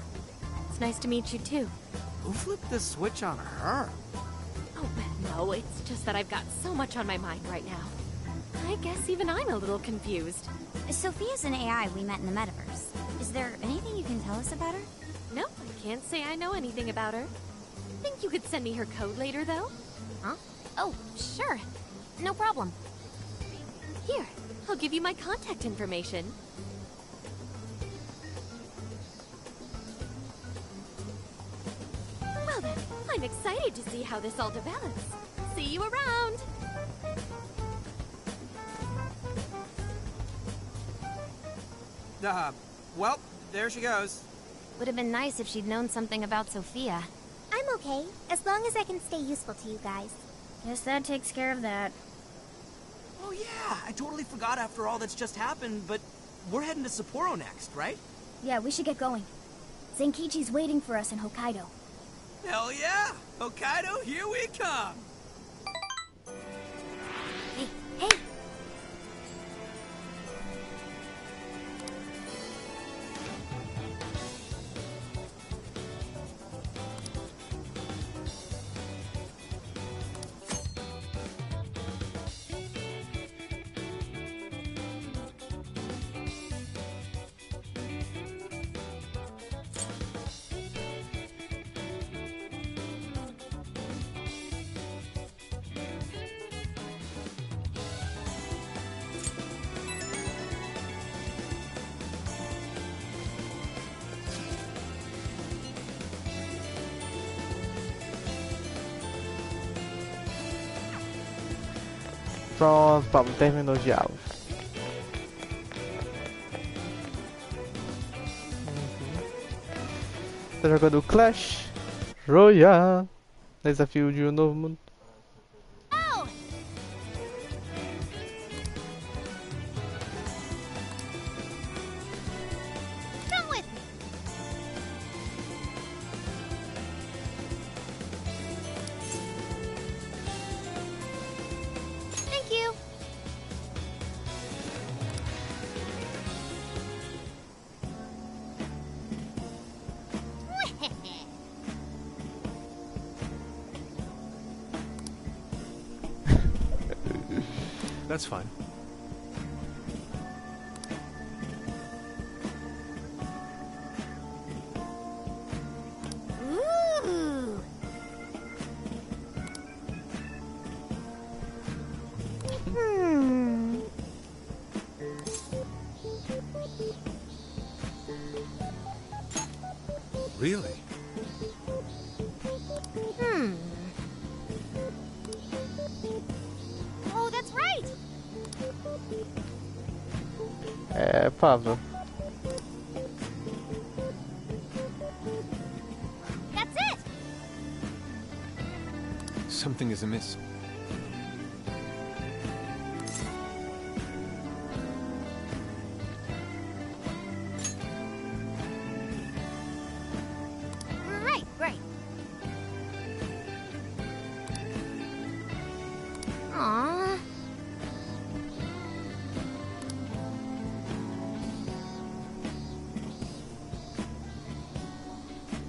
S19: It's nice to meet you too.
S4: Who flipped the switch on her?
S19: Oh, no, it's just that I've got so much on my mind right now. I guess even I'm a little confused.
S18: Sophia's an AI we met in the metaverse. Is there anything you can tell us about her?
S19: No, I can't say I know anything about her. Think you could send me her code later, though?
S17: Huh? Oh, sure. No problem.
S19: Here, I'll give you my contact information. Well then, I'm excited to see how this all develops. See you around!
S4: Well, there she goes.
S17: Would have been nice if she'd known something about Sophia.
S2: I'm okay, as long as I can stay useful to you guys.
S14: Guess that takes care of that.
S4: Oh yeah, I totally forgot after all that's just happened, but we're heading to Sapporo next, right?
S14: Yeah, we should get going. Zenkichi's waiting for us in Hokkaido.
S4: Hell yeah! Hokkaido, here we come!
S14: Hey, hey!
S1: Pronto, Pablo, terminou o diálogo. Tá jogando Clash Royale. Desafio de um novo mundo.
S5: Come with me. Thank you.
S3: That's fine.
S5: Ooh.
S3: Really?
S5: Oh, that's right.
S1: É, Pablo.
S5: That's it.
S3: Something is amiss.
S5: Right, right.
S17: Aww.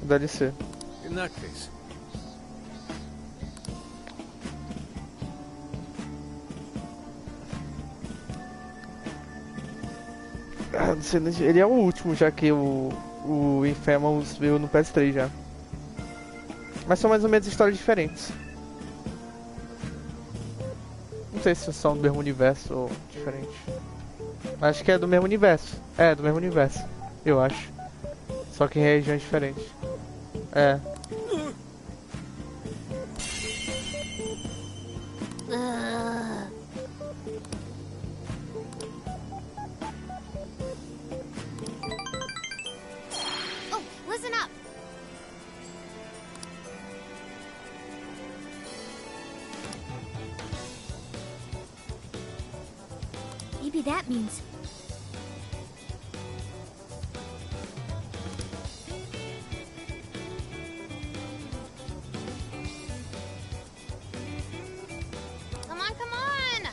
S1: DLC.
S3: In that case,
S1: Ah, não sei, ele é o último, já que o Infamous veio no PS3 já. Mas são mais ou menos histórias diferentes. Não sei se são do mesmo universo ou diferente. Acho que é do mesmo universo. É, do mesmo universo. Eu acho. Só que em regiões diferentes. É.
S5: Oh, listen up.
S14: Maybe that means...
S17: Come on, come on!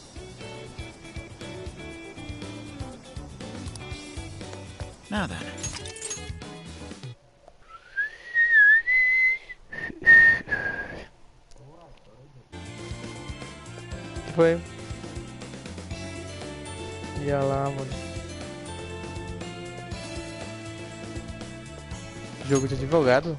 S16: Now then.
S1: foi? Ia lá, mano. Jogo de advogado?